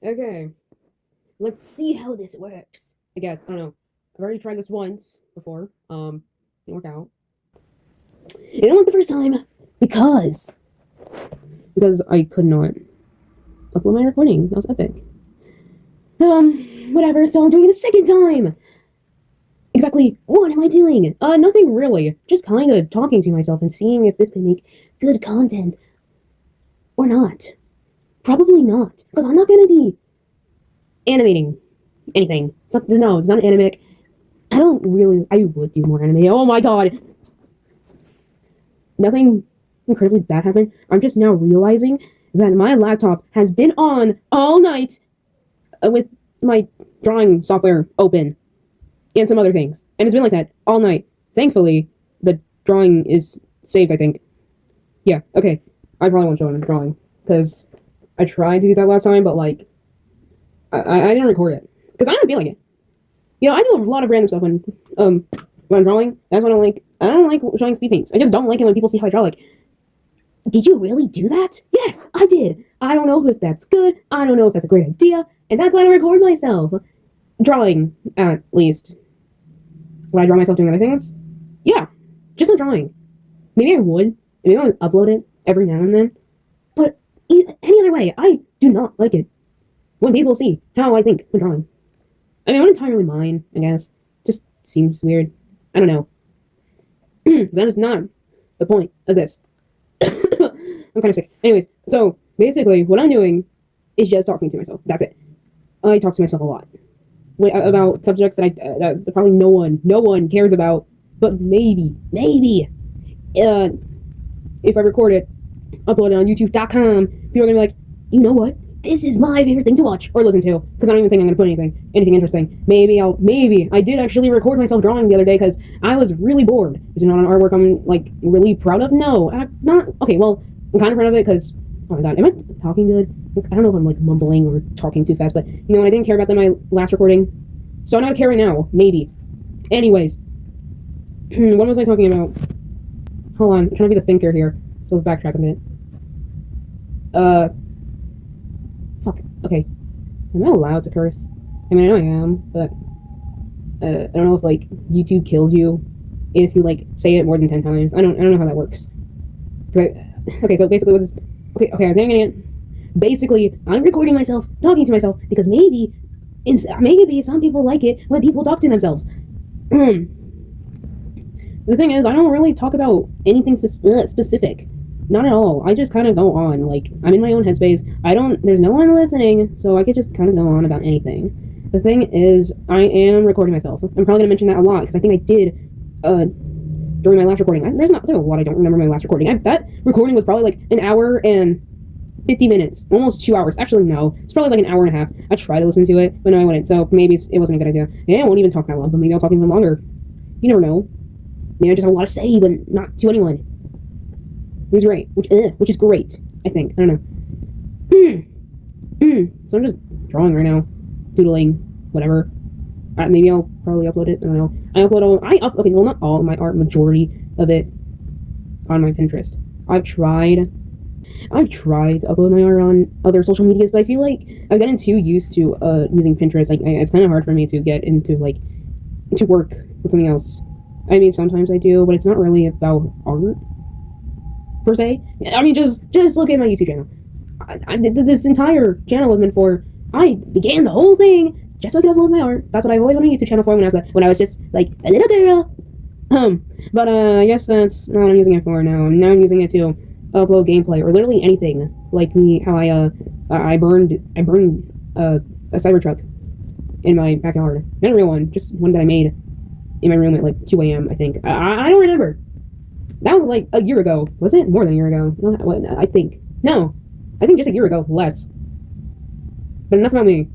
Okay, let's see how this works. I guess, I don't know. I've already tried this once before. Didn't work out. It didn't work the first time because I could not upload my recording. That was epic. Whatever, so I'm doing it a second time! Exactly, what am I doing? Nothing really. Just kinda talking to myself and seeing if this can make good content. Or not. Probably not, because I'm not gonna be animating anything. No, it's not animic. I would do more anime. Oh my god! Nothing incredibly bad happened. I'm just now realizing that my laptop has been on all night with my drawing software open and some other things. And it's been like that all night. Thankfully, the drawing is saved, I think. Yeah, okay. I probably won't show the drawing, because I tried to do that last time, but, like, I didn't record it. Because I don't feel like it. You know, I do a lot of random stuff when I'm drawing. That's what I don't like. I don't like showing speed paints. I just don't like it when people see how I draw, like, did you really do that? Yes, I did. I don't know if that's good. I don't know if that's a great idea. And that's why I record myself. Drawing, at least. Would I draw myself doing other things? Yeah, just not drawing. Maybe I would. Maybe I would upload it every now and then. But any other way, I do not like it when people see how I think when drawing. I mean, I wouldn't entirely mind, I guess. Just seems weird. I don't know. That is not the point of this. I'm kind of sick. Anyways, so basically, what I'm doing is just talking to myself. That's it. I talk to myself a lot about subjects that probably no one cares about. But maybe, if I record it, upload it on YouTube.com, people are gonna be like, you know what? This is my favorite thing to watch or listen to, because I don't even think I'm gonna put anything interesting. Maybe I did actually record myself drawing the other day because I was really bored. Is it not an artwork I'm like really proud of? No, not okay. Well, I'm kind of proud of it because, oh my god, am I talking good? I don't know if I'm like mumbling or talking too fast, but you know what? I didn't care about that in my last recording, so I'm not caring now. Maybe. Anyways, what was I talking about? Hold on, I'm trying to be the thinker here, so let's backtrack a bit. Fuck. Okay. Am I allowed to curse? I mean, I know I am, but I don't know if like YouTube kills you if you like say it more than 10 times. I don't know how that works. Okay, so basically what's okay, I'm thinking it. Basically, I'm recording myself talking to myself because maybe some people like it when people talk to themselves. The thing is, I don't really talk about anything specific. Not at all. I just kind of go on. Like, I'm in my own headspace. There's no one listening, so I could just kind of go on about anything. The thing is, I am recording myself. I'm probably going to mention that a lot, because I think I did, during my last recording. There's a lot I don't remember my last recording. That recording was probably like an hour and 50 minutes. Almost 2 hours. Actually, no. It's probably like an hour and a half. I tried to listen to it, but no, I wouldn't. So maybe it wasn't a good idea. Yeah, I won't even talk that long, but maybe I'll talk even longer. You never know. Maybe I just have a lot to say, but not to anyone. Which is great. Which is great, I think. I don't know. So I'm just drawing right now. Doodling. Whatever. Maybe I'll probably upload it. I don't know. Okay, well, not all of my art, majority of it on my Pinterest. I've tried to upload my art on other social medias, but I feel like I've gotten too used to using Pinterest. Like, it's kind of hard for me to get into, like, to work with something else. I mean, sometimes I do, but it's not really about art, per se. I mean, just look at my YouTube channel. This entire channel was meant for, I began the whole thing just so I could upload my art. That's what I've always wanted a YouTube channel for when I was just, like, a little girl. But I guess that's not what I'm using it for now. Now I'm using it to upload gameplay, or literally anything. Like how I burned a Cybertruck in my backyard. Not a real one, just one that I made in my room at like 2 a.m. I think. I don't remember. That was like a year ago. Was it? More than a year ago. I think. No. I think just a year ago. Less. But enough about me.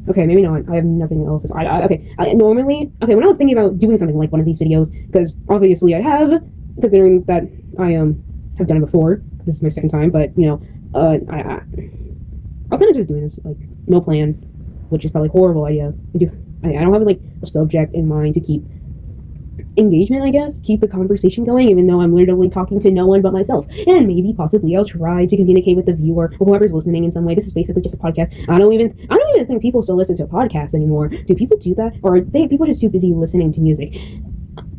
Okay, maybe not. I have nothing else. Normally, when I was thinking about doing something like one of these videos, because obviously I have, considering that I have done it before. This is my second time, but you know, I was kind of just doing this like no plan, which is probably a horrible idea. I don't have like a subject in mind to keep engagement, I guess, keep the conversation going, even though I'm literally talking to no one but myself. And maybe possibly I'll try to communicate with the viewer or whoever's listening in some way. This is basically just a podcast. I don't even think people still listen to podcasts anymore. Do people do that, or are people just too busy listening to music?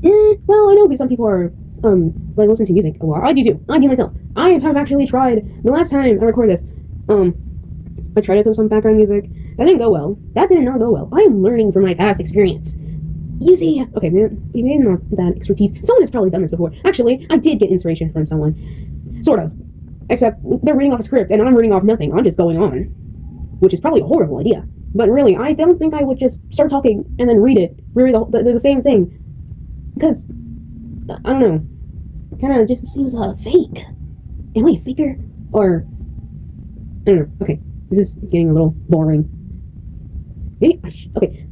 Well, I know some people are like listen to music a lot. I do too. I do myself. I have actually tried. The last time I recorded this, I tried to put some background music. That didn't go well. That did not go well. I am learning from my past experience. You see, okay, man, maybe not that expertise. Someone has probably done this before. Actually, I did get inspiration from someone. Sort of. Except they're reading off a script, and I'm reading off nothing. I'm just going on. Which is probably a horrible idea. But really, I don't think I would just start talking and then read the same thing. Because, I don't know. It kind of just seems fake. Am I a faker? Or, I don't know. Okay, this is getting a little boring. Maybe okay.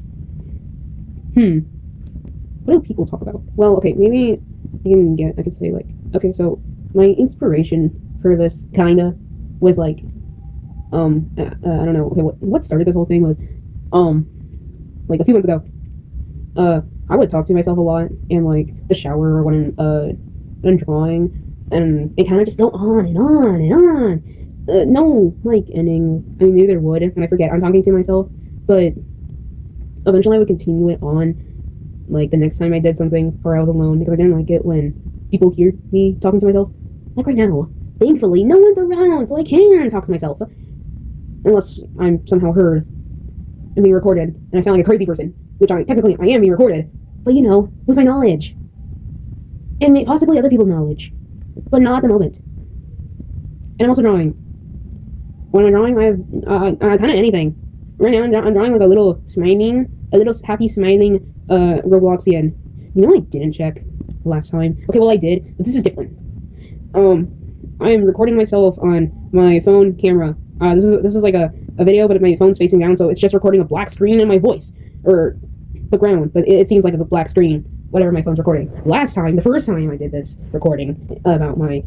What do people talk about? Well, okay, maybe I could say, like, okay, so my inspiration for this kinda was like, I don't know, okay, what started this whole thing was, like a few months ago, I would talk to myself a lot in, like, the shower or when I'm drawing, and it kind of just go on and on and on. No, like, ending. I mean, maybe there would, and I forget I'm talking to myself, but eventually I would continue it on, like, the next time I did something or I was alone, because I didn't like it when people hear me talking to myself. Like right now, thankfully, no one's around, so I can talk to myself. Unless I'm somehow heard and being recorded, and I sound like a crazy person, which technically I am being recorded, but with my knowledge. And possibly other people's knowledge. But not at the moment. And I'm also drawing. When I'm drawing, I have kind of anything. Right now, I'm drawing like a little happy smiling Robloxian. You know what I didn't check last time? Okay, well I did, but this is different. I am recording myself on my phone camera. This is like a video, but my phone's facing down, so it's just recording a black screen and my voice. Or the ground, but it seems like a black screen, whatever my phone's recording. The first time I did this recording about my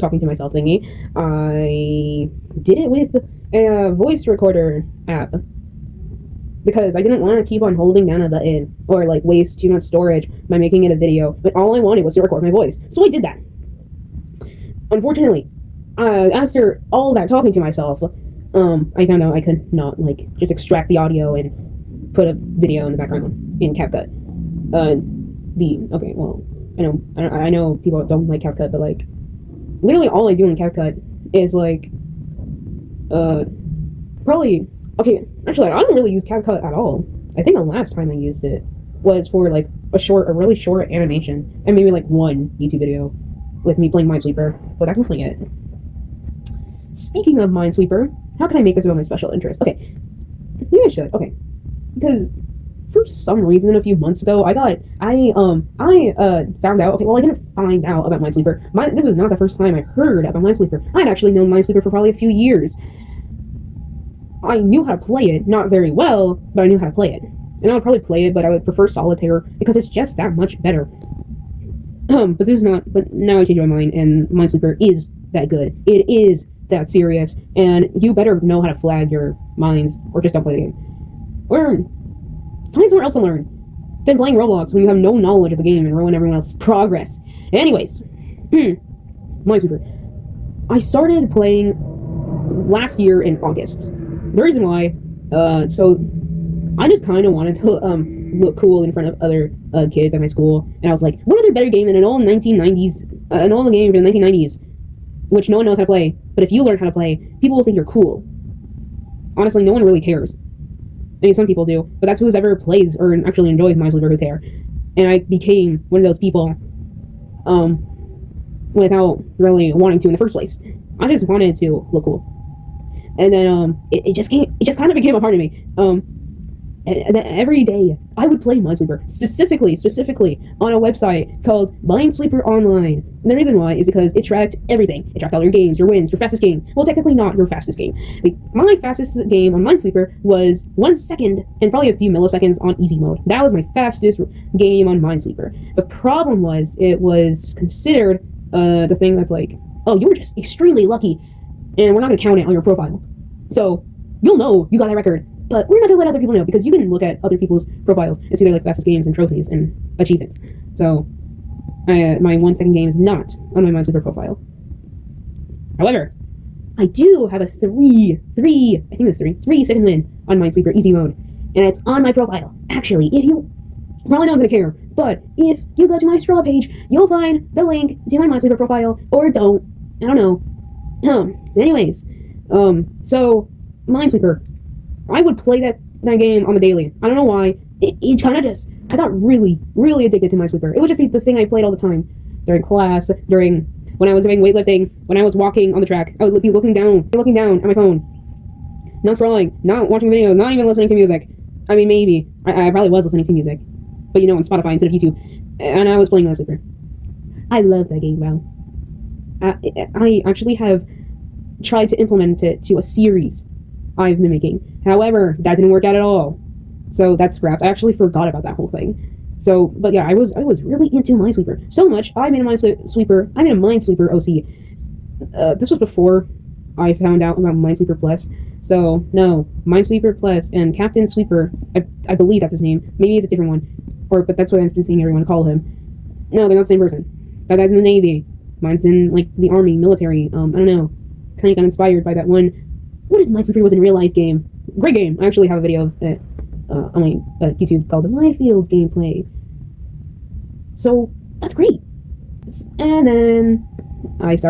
talking to myself thingy, I did it with a voice recorder app. Because I didn't want to keep on holding down a button or like waste too much storage by making it a video, but all I wanted was to record my voice. So I did that. Unfortunately, after all that talking to myself, I found out I could not like just extract the audio and put a video in the background in CapCut. Okay, well, I know people don't like CapCut, but like literally all I do in CapCut is like probably. Okay, actually, I don't really use CapCut at all. I think the last time I used it was for, like, a really short animation, and maybe, like, one YouTube video with me playing Minesweeper, but that's mostly it. Speaking of Minesweeper, how can I make this about my special interest? Okay, maybe I should, okay. Because, for some reason, a few months ago, I found out, okay, well, I didn't find out about Minesweeper. This was not the first time I heard about Minesweeper. I'd actually known Minesweeper for probably a few years. I knew how to play it, not very well, but I knew how to play it. And I would probably play it, but I would prefer Solitaire, because it's just that much better. But now I changed my mind, and Minesweeper is that good. It is that serious, and you better know how to flag your mines, or just don't play the game. Or find somewhere else to learn than playing Roblox when you have no knowledge of the game and ruin everyone else's progress. Anyways, Minesweeper. I started playing last year in August. The reason why, so I just kind of wanted to look cool in front of other kids at my school, and I was like, what other better game than an old 1990s, an old game from the 1990s, which no one knows how to play, but if you learn how to play, people will think you're cool. Honestly, no one really cares. I mean, some people do, but that's who's ever plays or actually enjoys Minesweeper who care. And I became one of those people, without really wanting to in the first place. I just wanted to look cool. And then, it just kind of became a part of me. And every day, I would play Minesweeper, specifically on a website called Minesweeper Online. And the reason why is because it tracked everything. It tracked all your games, your wins, your fastest game. Well, technically not your fastest game. My fastest game on Minesweeper was 1 second and probably a few milliseconds on easy mode. That was my fastest game on Minesweeper. The problem was, it was considered the thing that's like, oh, you were just extremely lucky, and we're not going to count it on your profile. So, you'll know you got that record But we're not gonna let other people know, because you can look at other people's profiles and see their like fastest games and trophies and achievements. So my 1 second game is not on my Minesweeper profile. However, I do have a 3 second win on Minesweeper easy mode, and it's on my profile. Actually, if you probably no one's gonna care, but if you go to my straw page, you'll find the link to my Minesweeper profile, or don't. I don't know. Anyways, so Minesweeper, I would play that game on the daily. I don't know why. It kind of just, I got really, really addicted to Minesweeper. It would just be the thing I played all the time. During class, when I was doing weightlifting, when I was walking on the track, I would be looking down at my phone. Not scrolling, not watching videos, not even listening to music. I mean, maybe. I probably was listening to music. But on Spotify instead of YouTube. And I was playing Minesweeper. I love that game, wow. I actually have tried to implement it to a series I've been making. However, that didn't work out at all. So that's scrapped. I actually forgot about that whole thing. So, but yeah, I was really into Minesweeper. So much, I made a Minesweeper OC. This was before I found out about Minesweeper Plus. So, no, Minesweeper Plus and Captain Sweeper, I believe that's his name. Maybe it's a different one. But that's what I've been seeing everyone call him. No, they're not the same person. That guy's in the Navy. Mine's in, like, the Army, military. I don't know. Kind of got inspired by that one. What if Minesweeper was in a real life game? Great game. I actually have a video of it on my YouTube called the Minefields gameplay. So, that's great. And then I just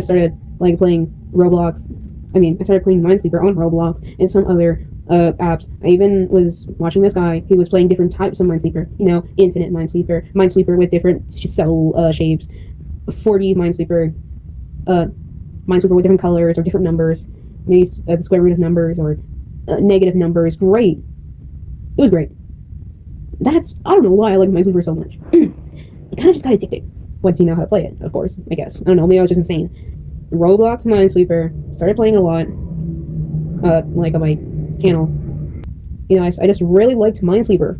started, like, playing Roblox. I started playing Minesweeper on Roblox and some other apps. I even was watching this guy who was playing different types of Minesweeper. Infinite Minesweeper, Minesweeper with different cell shapes, 4D Minesweeper, Minesweeper with different colors or different numbers, maybe the square root of numbers or negative numbers. Great. It was great. I don't know why I like Minesweeper so much. It kind of just got addicted once you know how to play it, of course, I guess. I don't know, maybe I was just insane. Roblox and Minesweeper, started playing a lot, like on my channel. I just really liked Minesweeper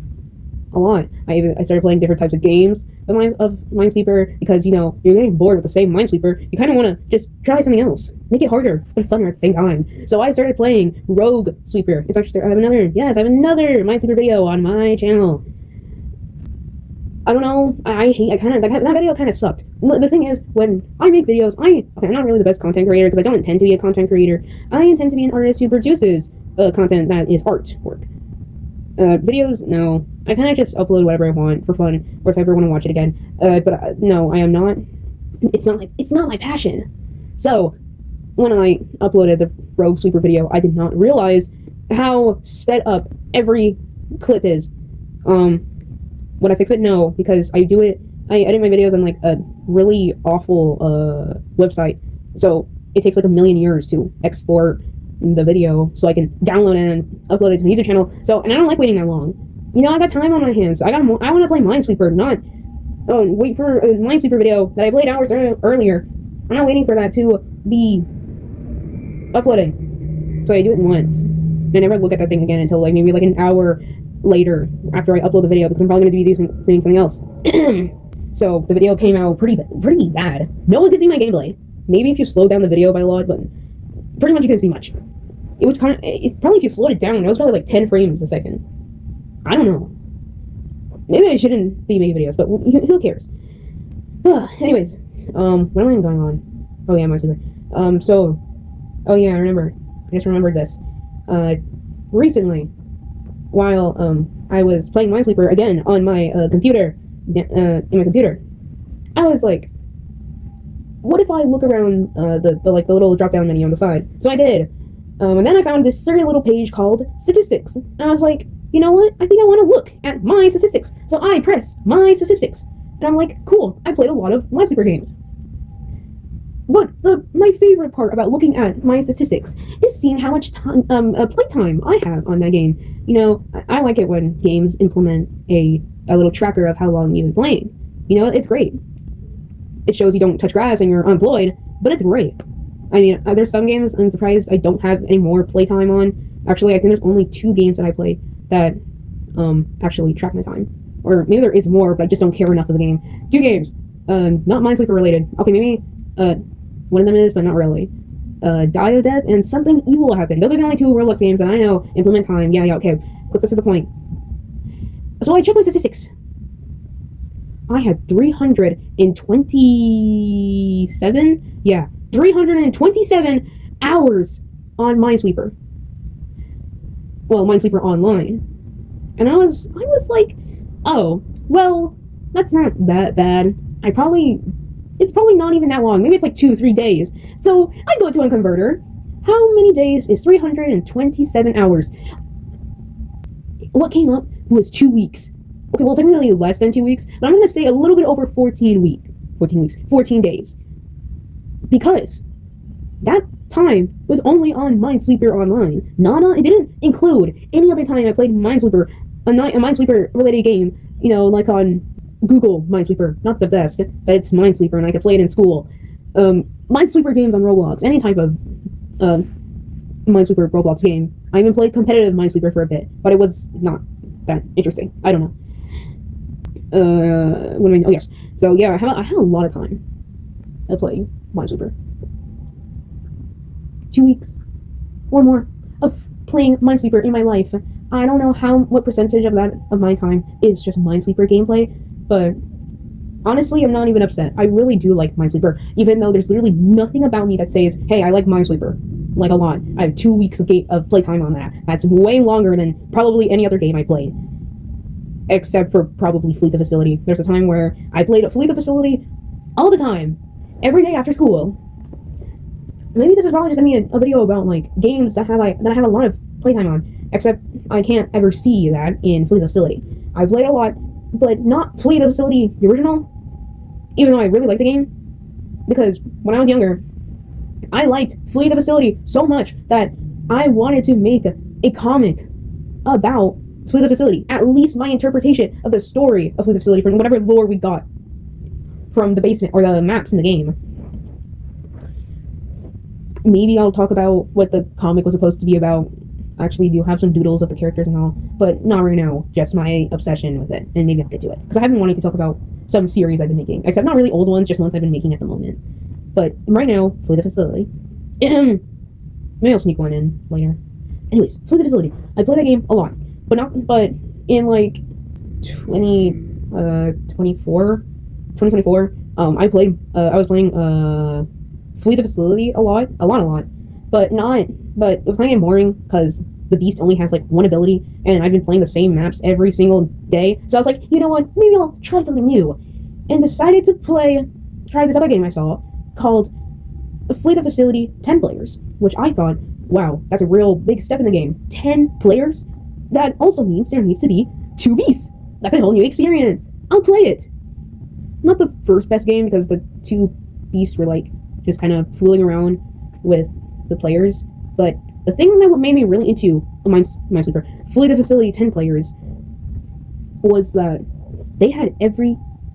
a lot. I started playing different types of games of Minesweeper because, you're getting bored with the same Minesweeper. You kind of want to just try something else. Make it harder, but funner at the same time. So I started playing Rogue Sweeper. I have another Minesweeper video on my channel. I don't know. That video kind of sucked. The thing is, when I make videos, I'm not really the best content creator because I don't intend to be a content creator. I intend to be an artist who produces content that is artwork. Videos, no. I kind of just upload whatever I want for fun, or if I ever want to watch it again. But no, I am not. It's not my passion. So when I uploaded the Rogue Sweeper video, I did not realize how sped up every clip is. Would I fix it? No, because I edit my videos on like a really awful website. So it takes like a million years to export the video so I can download it and upload it to my YouTube channel. And I don't like waiting that long. I got time on my hands. I want to play Minesweeper, not wait for a Minesweeper video that I played hours earlier. I'm not waiting for that to be uploading. So I do it once. I never look at that thing again until maybe an hour later after I upload the video, because I'm probably going to be doing something else. So the video came out pretty bad. No one could see my gameplay. Maybe if you slow down the video by a lot, but pretty much you couldn't see much. It's probably if you slowed it down, it was probably like 10 frames a second. I don't know. Maybe I shouldn't be making videos, but who cares? Anyways, what am I going on? Oh yeah, Minesweeper. Oh yeah, I just remembered this. Recently, while I was playing Minesweeper again on my computer, I was like, what if I look around the little drop down menu on the side? So I did, and then I found this certain little page called statistics, and I was like, you know what? I think I want to look at my statistics. So I pressed my statistics, and I'm like, cool. I played a lot of Minesweeper games. But my favorite part about looking at my statistics is seeing how much playtime I have on that game. I like it when games implement a little tracker of how long you've been playing. It's great. It shows you don't touch grass and you're unemployed, but it's great. There's some games I'm surprised I don't have any more playtime on. Actually, I think there's only 2 games that I play that actually track my time. Or maybe there is more, but I just don't care enough of the game. 2 games. Not Minesweeper related. Okay, maybe one of them is, but not really. die of death, and something evil will happen. Those are the only two Roblox games that I know implement time. Yeah, okay. Let's get to the point. So I checked my statistics. I had 327? Yeah, 327 hours on Minesweeper. Well, Minesweeper Online. And I was like, oh, well, that's not that bad. It's probably not even that long. Maybe it's like 2-3 days. So I go to a converter. How many days is 327 hours? What came up was 2 weeks. Okay, well, technically less than 2 weeks, but I'm going to say a little bit over 14 days. Because that time was only on Minesweeper Online. It didn't include any other time I played Minesweeper, a Minesweeper related game, like on Google Minesweeper. Not the best, but it's Minesweeper, and I could play it in school. Minesweeper games on Roblox, any type of Minesweeper Roblox game. I even played competitive Minesweeper for a bit, but it was not that interesting. I don't know. What do I mean? Oh, yes. So, yeah, I had a lot of time to play Minesweeper. 2 weeks or more of playing Minesweeper in my life. I don't know what percentage of my time is just Minesweeper gameplay, but honestly, I'm not even upset. I really do like Minesweeper, even though there's literally nothing about me that says, hey, I like Minesweeper. Like, a lot. I have 2 weeks of playtime on that. That's way longer than probably any other game I played. Except for probably Flee the Facility. There's a time where I played Flee the Facility all the time. Every day after school. Maybe this is probably just a video about, like, games that I have a lot of playtime on. Except I can't ever see that in Flee the Facility. I played a lot, but not Flee the Facility, the original. Even though I really like the game. Because when I was younger, I liked Flee the Facility so much that I wanted to make a comic about Flee the Facility. At least my interpretation of the story of Flee the Facility from whatever lore we got from the basement or the maps in the game. Maybe I'll talk about what the comic was supposed to be about. Actually, do have some doodles of the characters and all, but not right now. Just my obsession with it, and maybe I'll get to it. Because I have been wanting to talk about some series I've been making, except not really old ones, just ones I've been making at the moment. But right now, Flee the Facility. Maybe I'll sneak one in later. Anyways, Flee the Facility. I play that game a lot, but in like 2024, I was playing Flee the Facility a lot, but it was kind of boring because the Beast only has like one ability, and I've been playing the same maps every single day. So I was like, you know what? Maybe I'll try something new, and decided to try this other game I saw called Flee the Facility 10 players, which I thought, wow, that's a real big step in the game. 10 players? That also means there needs to be 2 beasts. That's a whole new experience. I'll play it. Not the first best game because the 2 beasts were like just kind of fooling around with the players, but the thing that made me really into Minesweeper, Flee the Facility 10 players, was that they had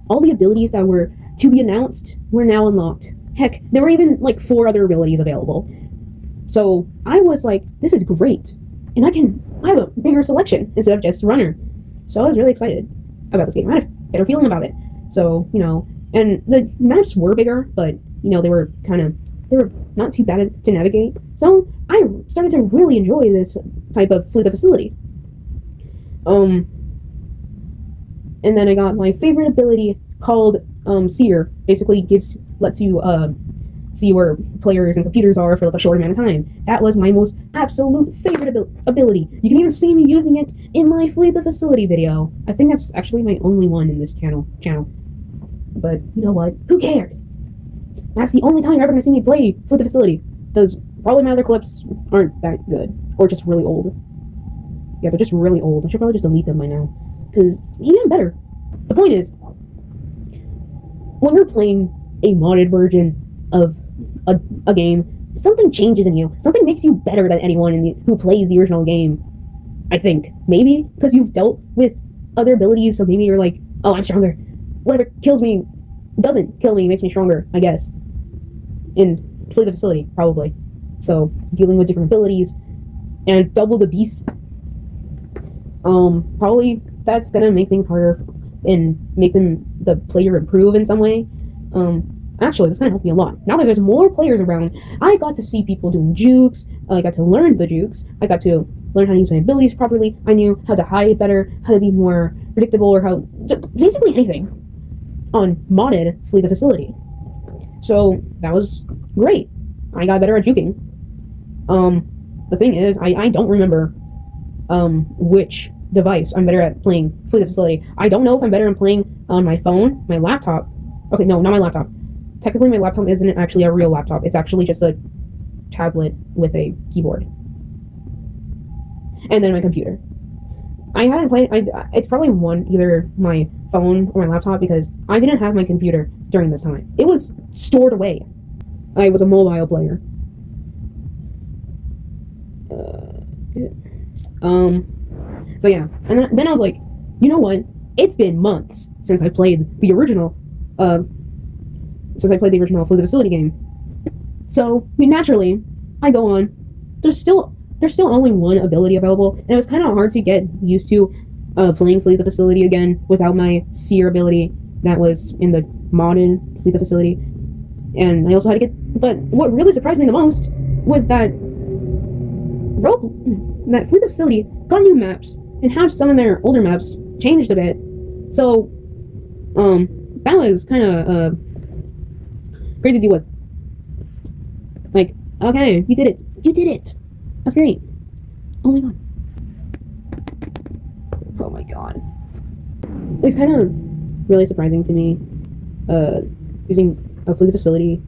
all the abilities that were to be announced were now unlocked. Heck, there were even like 4 other abilities available. So I was like, this is great. And I have a bigger selection instead of just Runner. So I was really excited about this game. I had a better feeling about it. So, and the maps were bigger, but, they were not too bad to navigate. So I started to really enjoy this type of Flee the Facility. And then I got my favorite ability called Seer. Basically lets you see where players and computers are for like a short amount of time. That was my most absolute favorite ability. You can even see me using it in my Flee the Facility video. I think that's actually my only one in this channel. But you know what? Who cares? That's the only time you're ever gonna see me play Flee the Facility. Those probably my other clips aren't that good, or just really old. Yeah, they're just really old. I should probably just delete them by now, because maybe I'm better. The point is, when you're playing a modded version of a game, something changes in you. Something makes you better than anyone who plays the original game. I think. Maybe because you've dealt with other abilities, so maybe you're like, oh, I'm stronger. Whatever kills me doesn't kill me, makes me stronger, I guess. In Flee the Facility, probably. So, dealing with different abilities, and double the beast, probably that's gonna make things harder, and make the player improve in some way. Actually, this kind of helped me a lot. Now that there's more players around, I got to see people doing jukes. I got to learn the jukes. I got to learn how to use my abilities properly. I knew how to hide better, how to be more predictable, or how basically anything on modded Flee the Facility. So that was great. I got better at juking. The thing is, I don't remember which device I'm better at playing Flee the Facility. I don't know if I'm better at playing on my phone, my laptop. Okay, no, not my laptop. Technically, my laptop isn't actually a real laptop. It's actually just a tablet with a keyboard. And then my computer. I haven't played... it's probably either my phone or my laptop, because I didn't have my computer during this time. It was stored away. I was a mobile player. So yeah. And then I was like, you know what? It's been months since I played the original... Flee the Facility game. So, naturally, I go on. There's still only one ability available, and it was kind of hard to get used to playing Flee the Facility again without my seer ability that was in the modded Flee the Facility. And I also had to get... But what really surprised me the most was that Flee the Facility got new maps and have some of their older maps changed a bit. So, that was kind of great to deal with. Like, okay, you did it. You did it. That's great. Oh my god. Oh my god. It's kind of really surprising to me, using a Flee the Facility.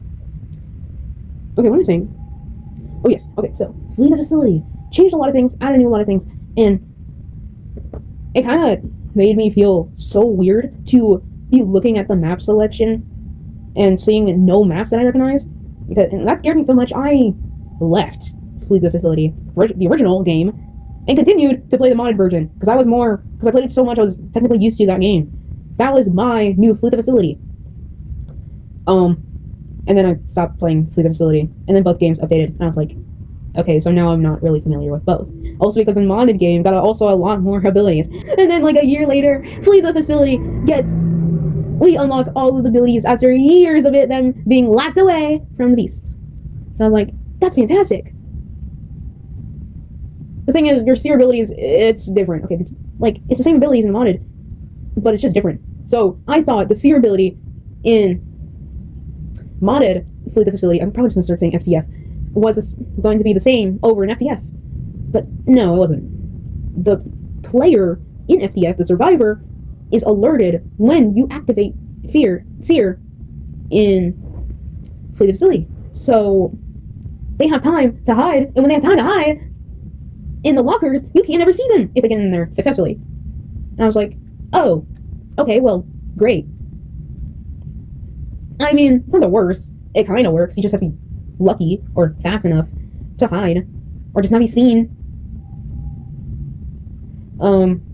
Okay, what am I saying? Oh yes, okay, so, Flee the Facility. Changed a lot of things, added a lot of things, and it kind of made me feel so weird to be looking at the map selection and seeing no maps that I recognize. And that scared me so much, I left Flee the Facility, the original game, and continued to play the modded version, because I played it so much, I was technically used to that game. That was my new Flee the Facility. And then I stopped playing Flee the Facility, and then both games updated, and I was like, okay, so now I'm not really familiar with both. Also because the modded game got also a lot more abilities. And then like a year later, Flee the Facility we unlock all of the abilities after years of it them being lapped away from the beasts. So I was like, that's fantastic. The thing is, your seer abilities, it's different. Okay, it's the same abilities in modded, but it's just different. So I thought the seer ability in modded Flee the Facility, I'm probably just gonna start saying FTF, was going to be the same over in FTF. But no, it wasn't. The player in FTF, the survivor, is alerted when you activate seer in Flee the Facility. So they have time to hide, and when they have time to hide in the lockers, you can't ever see them if they get in there successfully. And I was like, oh, okay, well, great. I mean, it's not the worst. It kind of works. You just have to be lucky or fast enough to hide, or just not be seen.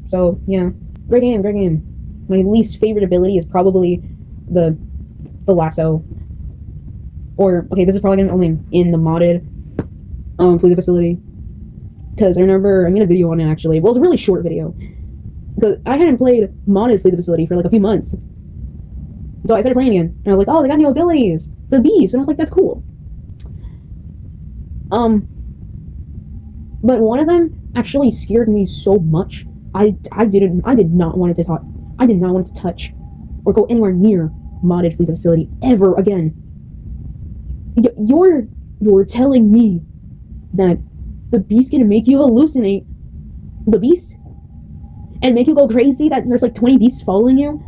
So yeah, great game. My least favorite ability is probably the lasso. Or okay, this is probably gonna be only in the modded Flee the Facility, because I remember I made a video on it actually. Well, it was a really short video because I hadn't played modded Flee the Facility for like a few months. So I started playing again, and I was like, oh, they got new abilities for the beast, and I was like, that's cool. But one of them actually scared me so much. I did not want to touch or go anywhere near modded Flee the Facility ever again. You're telling me that the beast can make you hallucinate the beast and make you go crazy, that there's like 20 beasts following you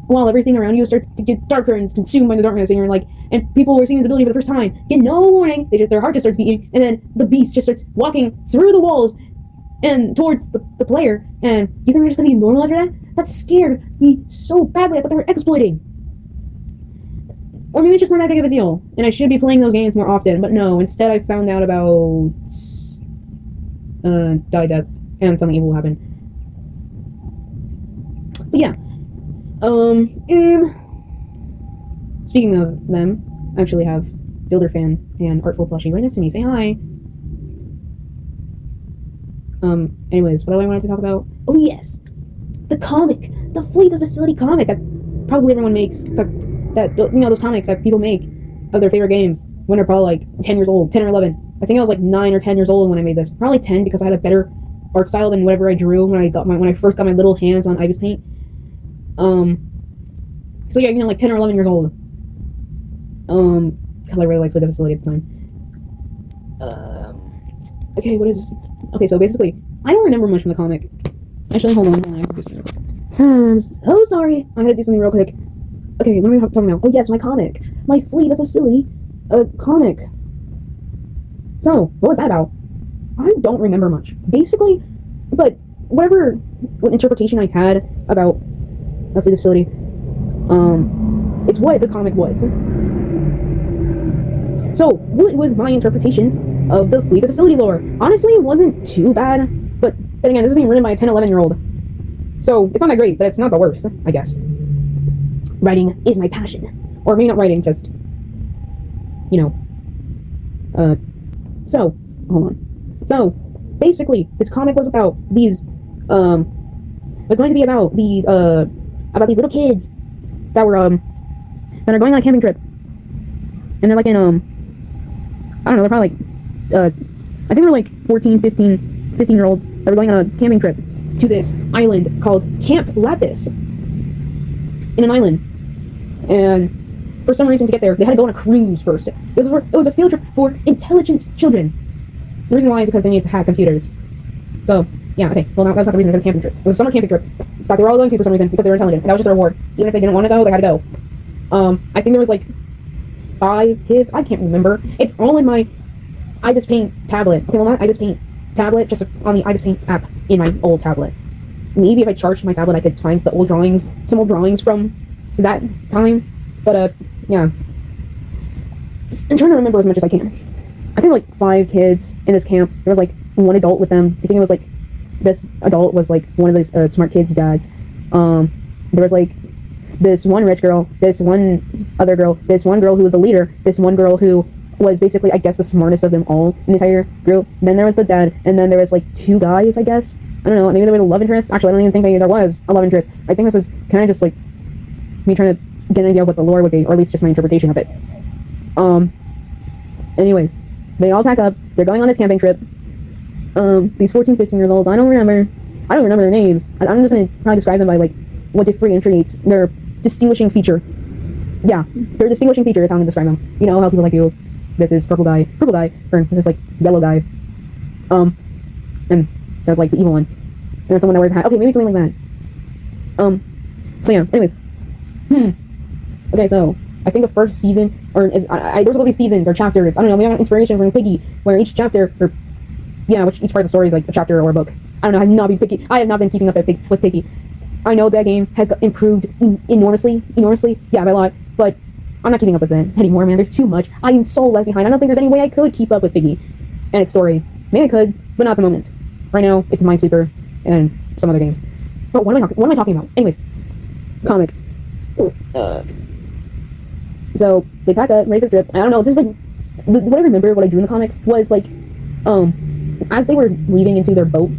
while everything around you starts to get darker and is consumed by the darkness, and you're like, and people who are seeing this ability for the first time get no warning, their heart just starts beating, and then the beast just starts walking through the walls and towards the player, and you think they're just gonna be normal after that? That scared me so badly. I thought they were exploiting. Or maybe it's just not that big of a deal, and I should be playing those games more often, but no, instead I found out about die death and something evil will happen. But yeah. Speaking of them, I actually have Builder Fan and Artful Plushie right next to me. Say hi. Anyways, what do I wanted to talk about? Oh yes! The comic! The Flee the Facility comic that probably everyone makes, that that, those comics that people make of their favorite games when they're probably like 10 years old, 10 or 11. I think I was like 9 or 10 years old when I made this. Probably 10 because I had a better art style than whatever I drew when I first got my little hands on Ibis paint. So yeah, like 10 or 11 years old. Because I really liked the facility at the time. Okay, what is this? Okay, so basically, I don't remember much from the comic. Actually, hold on, I have to do something real quick. I'm so sorry. I had to do something real quick. Okay, what am I talking about? Oh yes, my comic. My Flee the Facility comic. So, what was that about? I don't remember much. Basically, but what interpretation I had about Flee the Facility, it's what the comic was. So, what was my interpretation of the Flee the Facility lore? Honestly, it wasn't too bad, but then again, this is being written by a 10, 11-year-old. So, it's not that great, but it's not the worst, I guess. Writing is my passion. Or maybe not writing, just, so, hold on. So, basically, this comic was about these, was going to be about these little kids that were, that are going on a camping trip. And they're like in, I don't know, they're probably like, I think they're like 14, 15-year-olds that were going on a camping trip to this island called Camp Lapis. In an island. And for some reason to get there, they had to go on a cruise first. It was a field trip for intelligent children. The reason why is because they needed to hack computers. So, yeah, okay. Well, that's not the reason for the camping trip. It was a summer camping trip that they were all going to for some reason because they were intelligent. And that was just their reward. Even if they didn't want to go, they had to go. I think there was like 5 kids. I can't remember. It's all in my Ibis Paint tablet. Okay, well, not Ibis Paint tablet, just on the Ibis Paint app in my old tablet. Maybe if I charged my tablet, I could find some old drawings from that time. But, yeah. I'm trying to remember as much as I can. I think like 5 kids in this camp. There was like 1 adult with them. I think it was like, this adult was like one of those smart kids' dads. There was like this one rich girl, this one other girl, this one girl who was a leader, this one girl who was basically, I guess, the smartest of them all in the entire group. Then there was the dad, and then there was like 2 guys, I guess. I don't know, maybe there was a love interest. Actually, I don't even think maybe there was a love interest. I think this was kind of just like me trying to get an idea of what the lore would be, or at least just my interpretation of it. Anyways, they all pack up. They're going on this camping trip. These 14, 15-year-olds, I don't remember their names. I'm just gonna probably describe them by like what differentiates their distinguishing feature. Yeah, their distinguishing feature is how I'm gonna describe them. You know how people like you. This is purple guy, or this is like yellow guy. And there's like the evil one. And there's someone that wears a hat. Okay, maybe something like that. So yeah, anyways. Okay, so I think the first season, or there's supposed to be seasons or chapters. I don't know, we got inspiration from Piggy, where each chapter, each part of the story is like a chapter or a book. I don't know, I have not been keeping up with Piggy. I know that game has improved enormously, yeah, by a lot, but I'm not keeping up with it anymore, man. There's too much. I am so left behind. I don't think there's any way I could keep up with Piggy and its story. Maybe I could, but not at the moment. Right now, it's Minesweeper and some other games. But what am I talking about? Anyways, comic. So they pack up, ready for the trip. I don't know. It's just like what I remember, what I drew in the comic was like, as they were leaving into their boat,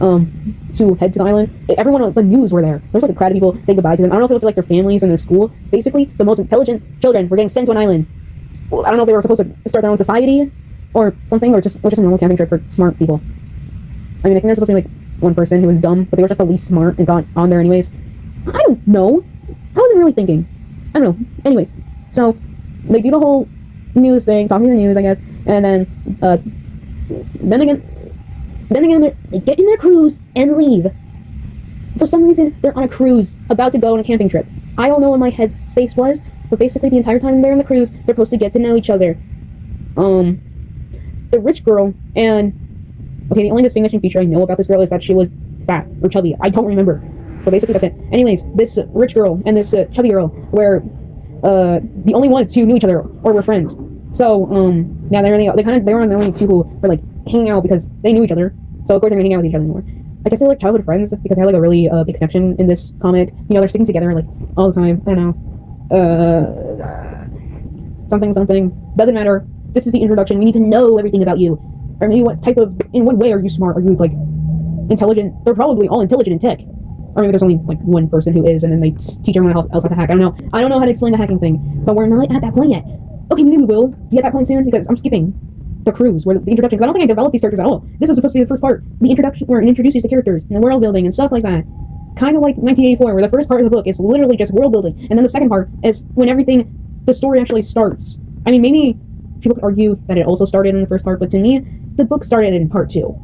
to head to the island, everyone, the news were there. There was like a crowd of people saying goodbye to them. I don't know if it was like their families and their school. Basically, the most intelligent children were getting sent to an island. I don't know if they were supposed to start their own society or something, or just a normal camping trip for smart people. I mean, I think there's supposed to be like one person who was dumb, but they were just the least smart and got on there anyways. I don't know. I wasn't really thinking. I don't know. Anyways, so they do the whole news thing, talking to the news, I guess, and then again, they get in their cruise and leave. For some reason, they're on a cruise, about to go on a camping trip. I don't know what my head space was, but basically the entire time they're on the cruise, they're supposed to get to know each other. The rich girl and... Okay, the only distinguishing feature I know about this girl is that she was fat or chubby. I don't remember. But basically that's it. Anyways, this rich girl and this chubby girl were the only ones who knew each other or were friends. So, yeah, they were the only 2 who were like hanging out because they knew each other. So of course they're gonna hang out with each other more. I guess they're like childhood friends because they have like a really big connection in this comic. You know, they're sticking together like all the time. I don't know. Something. Doesn't matter. This is the introduction. We need to know everything about you. Or maybe in what way are you smart? Are you like intelligent? They're probably all intelligent in tech. Or maybe there's only like one person who is, and then they teach everyone else how to hack. I don't know. I don't know how to explain the hacking thing, but we're not at that point yet. Okay, maybe we will be at that point soon, because I'm skipping the cruise, where the introduction, because I don't think I developed these characters at all. This is supposed to be the first part, the introduction, where it introduces the characters and world building and stuff like that. Kind of like 1984, where the first part of the book is literally just world building, and then the second part is when the story actually starts. I mean, maybe people could argue that it also started in the first part, but to me, the book started in part 2.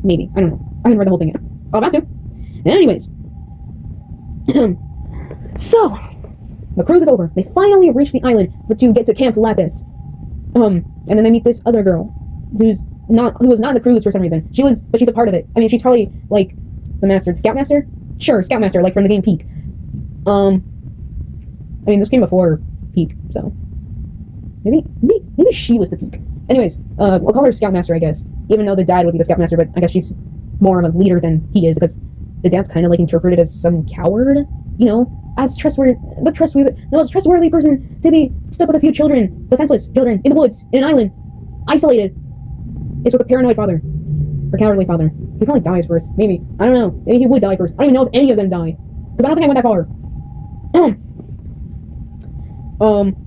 Maybe. I don't know. I haven't read the whole thing yet. I'm about to. Anyways. So, the cruise is over. They finally reach the island to get to Camp Lapis. And then they meet this other girl who was not in the cruise for some reason. But she's a part of it. I mean, she's probably like the Scoutmaster? Sure, Scoutmaster, like from the game Peak. I mean, this came before Peak, so maybe she was the Peak. Anyways, we'll call her Scoutmaster, I guess. Even though the dad would be the Scoutmaster, but I guess she's more of a leader than he is, because the dad's kind of like interpreted as some coward, you know, as the most trustworthy person to be stuck with a few children, defenseless children, in the woods, in an island, isolated. It's with a paranoid father, or cowardly father. He probably dies first, maybe. I don't know. Maybe he would die first. I don't even know if any of them die, because I don't think I went that far.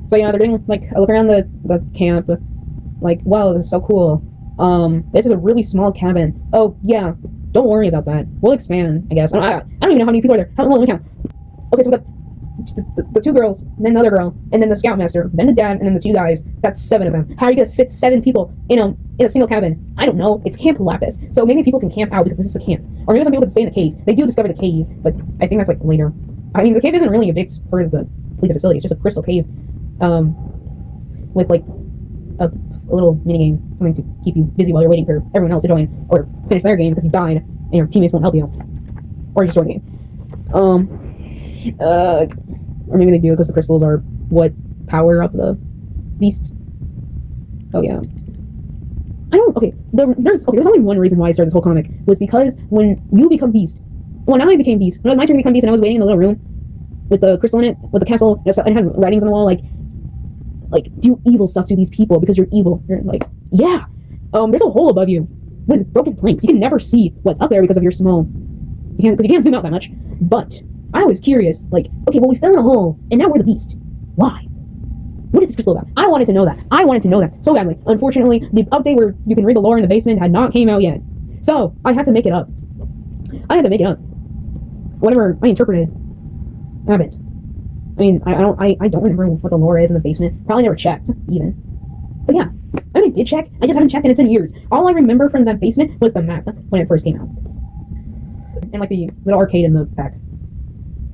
So yeah, they're doing like a look around the camp, like, wow, this is so cool. This is a really small cabin. Oh yeah, don't worry about that. We'll expand, I guess. I don't even know how many people are there. Hold on, let me count. Okay, so we got the 2 girls, then another girl, and then the Scoutmaster, then the dad, and then the 2 guys. That's 7 of them. How are you gonna fit 7 people in a single cabin? I don't know. It's Camp Lapis, so maybe people can camp out because this is a camp, or maybe some people can stay in the cave. They do discover the cave, but I think that's like later. I mean, the cave isn't really a big part of the facility. It's just a crystal cave, with like a little mini game, something to keep you busy while you're waiting for everyone else to join or finish their game because you died and your teammates won't help you, or you destroy the game. Or maybe they do because the crystals are what power up the beast. Oh yeah. Okay, there's only one reason why I started this whole comic, was because when you become beast, well, now I became beast. When it was my turn to become beast, and I was waiting in the little room with the crystal in it, with the capsule, and it had writings on the wall, like do evil stuff to these people because you're evil. You're like, yeah. There's a hole above you with broken planks. You can never see what's up there because of your small. You can't zoom out that much. But I was curious, like, okay, well, we fell in a hole, and now we're the beast. Why? What is this crystal about? I wanted to know that so badly. Unfortunately, the update where you can read the lore in the basement had not came out yet. So, I had to make it up. Whatever I interpreted happened. I mean, I don't remember what the lore is in the basement. Probably never checked, even. But yeah, I mean, I did check. I just haven't checked, and it's been years. All I remember from that basement was the map when it first came out. And like the little arcade in the back.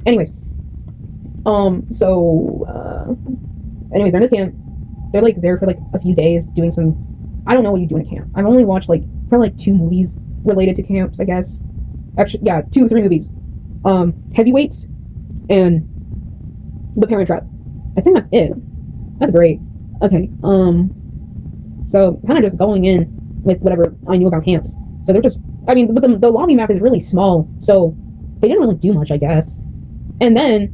Anyways. Anyways, they're in this camp. They're like there for like a few days doing some. I don't know what you do in a camp. I've only watched like probably like 2 movies related to camps, I guess. Actually, yeah, 2 or 3 movies. Heavyweights and The Parent Trap. I think that's it. That's great. Okay. So kind of just going in with whatever I knew about camps. So they're just. I mean, but the lobby map is really small, so they didn't really do much, I guess. And then,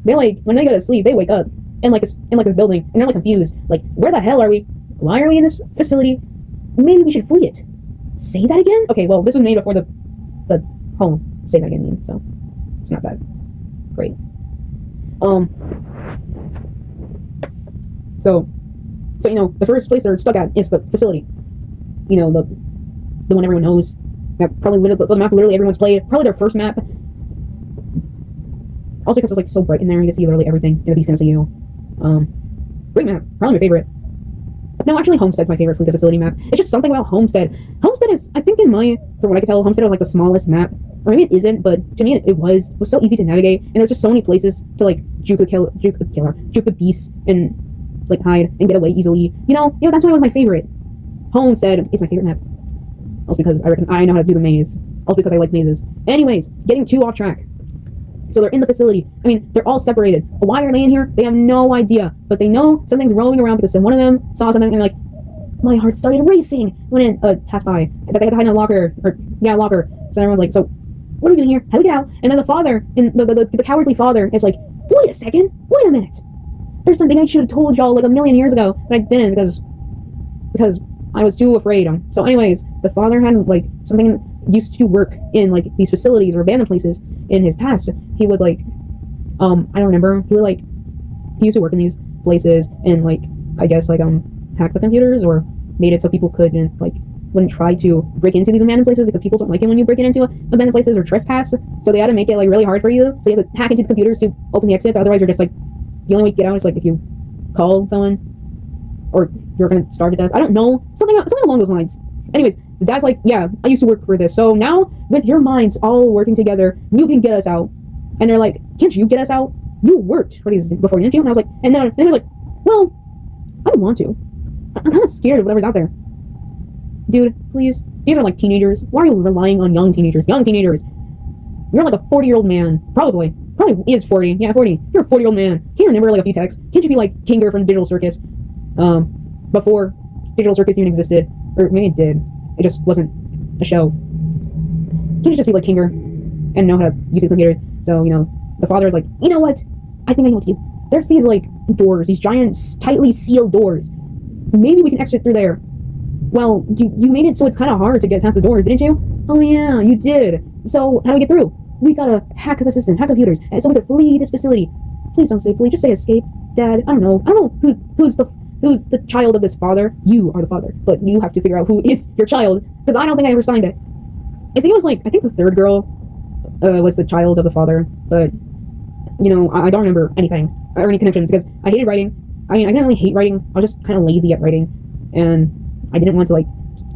they like when they go to sleep, they wake up in this building, and they're like confused, like, where the hell are we? Why are we in this facility? Maybe we should flee it. Say that again? Okay, well, this was made before the whole say that again meme, so it's not that great. So you know, the first place they're stuck at is the facility. You know, the one everyone knows. That probably the map literally everyone's played. Probably their first map. Also because it's like so bright in there, you can see literally everything in the Beast MCU. Great map, probably my favorite. No, actually, Homestead's my favorite Fleet Facility map. It's just something about Homestead. Homestead is, I think, from what I can tell, Homestead was like the smallest map. Or maybe it isn't, but to me it was. It was so easy to navigate, and there's just so many places to like juke the beast, and like hide and get away easily. You know, that's why it was my favorite. Homestead is my favorite map. Also because I know how to do the maze. Also because I like mazes. Anyways, getting too off track. So they're in the facility. I mean, they're all separated. Why are they in here? They have no idea. But they know something's roaming around because one of them saw something and like, my heart started racing when it passed by. That they had to hide in a locker. Locker. So everyone's like, so, what are we doing here? How do we get out? And then the father, and the cowardly father is like, wait a second. Wait a minute. There's something I should have told y'all like a million years ago, but I didn't because I was too afraid. So anyways, the father had like something used to work in like these facilities or abandoned places in his past. He would like, I don't remember. He used to work in these places and like, I guess like hack the computers or made it so people couldn't like wouldn't try to break into these abandoned places because people don't like it when you break into abandoned places or trespass. So they had to make it like really hard for you. So you have to hack into the computers to open the exits. Otherwise, you're just like the only way to get out is like if you call someone or you're gonna starve to death. I don't know, something along those lines. Anyways, the dad's like, yeah, I used to work for this. So now with your minds all working together, you can get us out. And they're like, can't you get us out? You worked for these before, didn't you? And I was like, and then I was like, well, I don't want to. I'm kind of scared of whatever's out there. Dude, please. These are like teenagers. Why are you relying on young teenagers? Young teenagers. You're like a 40-year-old man. Probably is 40. Yeah, 40. You're a 40-year-old man. Can't you remember like a few texts? Can't you be like Kinger from Digital Circus? Before Digital Circus even existed. Or maybe it did. It just wasn't a show. Can't you just be like Kinger and know how to use the computer? So, you know, the father is like, you know what? I think I know what to do. There's these like doors, these giant, tightly sealed doors. Maybe we can exit through there. Well, you made it so it's kind of hard to get past the doors, didn't you? Oh yeah, you did. So how do we get through? We gotta hack the system, hack computers, and so we could flee this facility. Please don't say flee, just say escape. Dad, I don't know who's the child of this father. You are the father, but you have to figure out who is your child, because I don't think I ever signed it. I think the third girl was the child of the father, but you know, I don't remember anything or any connections because I hated writing. I mean, I didn't really hate writing. I was just kind of lazy at writing, and I didn't want to like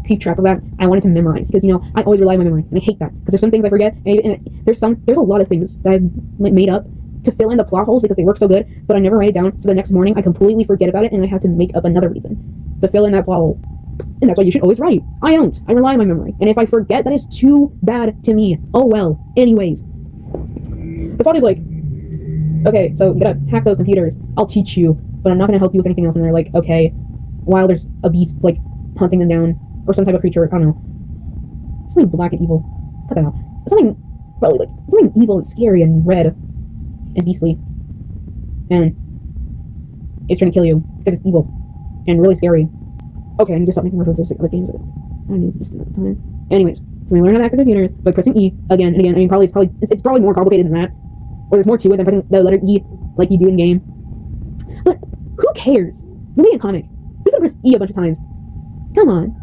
keep track of that. I wanted to memorize because, you know, I always rely on my memory, and I hate that because there's some things I forget, and there's a lot of things that I've made up to fill in the plot holes because they work so good, but I never write it down. So the next morning I completely forget about it, and I have to make up another reason to fill in that plot hole. And that's why you should always write. I don't. I rely on my memory, and if I forget, that is too bad to me. Oh well. Anyways, the father's like, okay, so you gotta hack those computers. I'll teach you, but I'm not gonna help you with anything else. And they're like, okay, while there's a beast like hunting them down, or some type of creature, I don't know, something black and evil. Cut that out. Something probably like something evil and scary and red and beastly, and it's trying to kill you because it's evil and really scary. Okay, I need to stop making references to other games that I don't need this at the time. Anyways, so we learn how to hack the computers by pressing E again and again. I mean, it's probably more complicated than that, or there's more to it than pressing the letter E like you do in game. But who cares? We're making a comic. Who's gonna press E a bunch of times? Come on.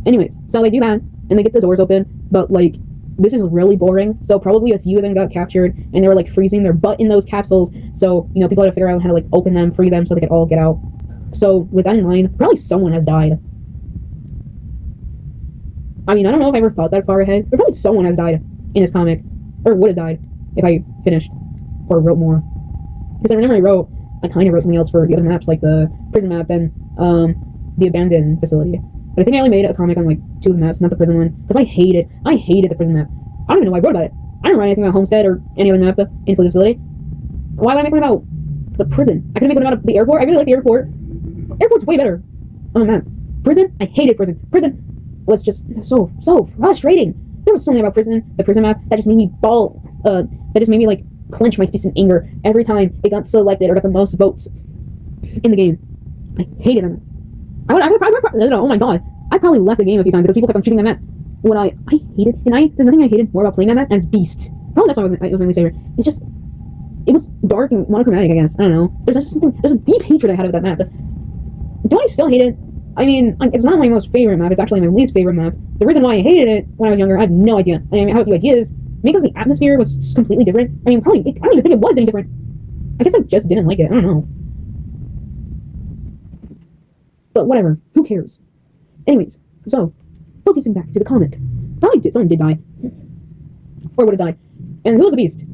Anyways, so they do that, and they get the doors open, but like, this is really boring, so probably a few of them got captured, and they were like freezing their butt in those capsules, so, you know, people had to figure out how to like open them, free them, so they could all get out. So, with that in mind, probably someone has died. I mean, I don't know if I ever thought that far ahead, but probably someone has died in this comic, or would have died if I finished, or wrote more. Because I remember I kind of wrote something else for the other maps, like the prison map and, the abandoned facility. But I think I only made a comic on like 2 of the maps, not the prison one, because I hated the prison map. I don't even know why I wrote about it. I didn't write anything about Homestead or any other map in the facility. Why would I make one about the prison? I could make one about the airport. I really like the airport. Airport's way better on the map. Prison? I hated prison. Prison was just so frustrating. There was something about the prison map, that just made me that just made me like clench my fists in anger every time it got selected or got the most votes in the game. I hated them. Oh my god, I probably left the game a few times because people kept on choosing that map. What I hated, and there's nothing I hated more about playing that map as Beast. Probably that's why it was my least favorite. It was dark and monochromatic, I guess. I don't know. There's a deep hatred I had of that map. Do I still hate it? I mean, it's not my most favorite map, it's actually my least favorite map. The reason why I hated it when I was younger, I have no idea. I mean, I have a few ideas. Because the atmosphere was just completely different. I mean, I don't even think it was any different. I guess I just didn't like it. I don't know. But whatever. Who cares? Anyways, so, focusing back to the comic. Someone did die. Or would have died. And who was the beast?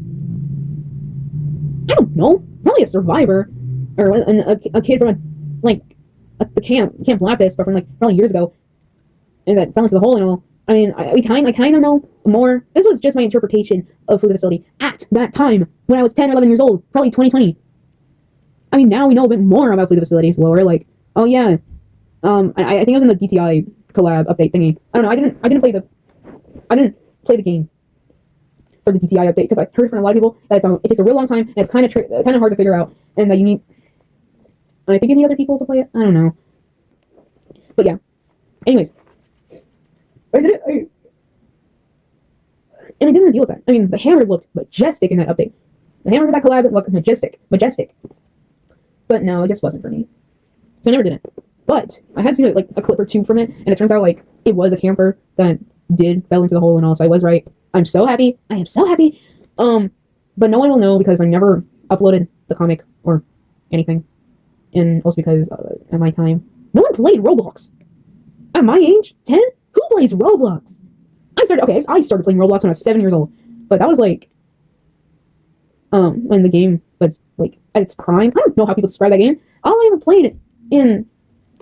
I don't know. Probably a survivor. Or a kid from the Camp Lapis, but from like probably years ago. And that fell into the hole and all. I mean, I kind of know more. This was just my interpretation of the facility at that time when I was 10 or 11 years old, probably 2020. I mean, now we know a bit more about the facilities lore. Like, oh yeah, I think it was in the DTI collab update thingy. I don't know. I didn't play the game for the DTI update because I heard from a lot of people that it takes a real long time and it's kind of hard to figure out, and that you need. And I think you need other people to play it. I don't know. But yeah. Anyways. I did it. And I didn't want to deal with that. I mean, the hammer looked majestic in that update. The hammer for that collab looked majestic. But no, it just wasn't for me. So I never did it. But I had seen like a clip or two from it, and it turns out like it was a camper that fell into the hole and all, so I was right. I'm so happy. I am so happy. But no one will know because I never uploaded the comic or anything. And also because at my time, no one played Roblox. At my age, 10? Who plays Roblox? I started playing Roblox when I was 7 years old. But that was like when the game was like at its prime. I don't know how people describe that game. All I ever played in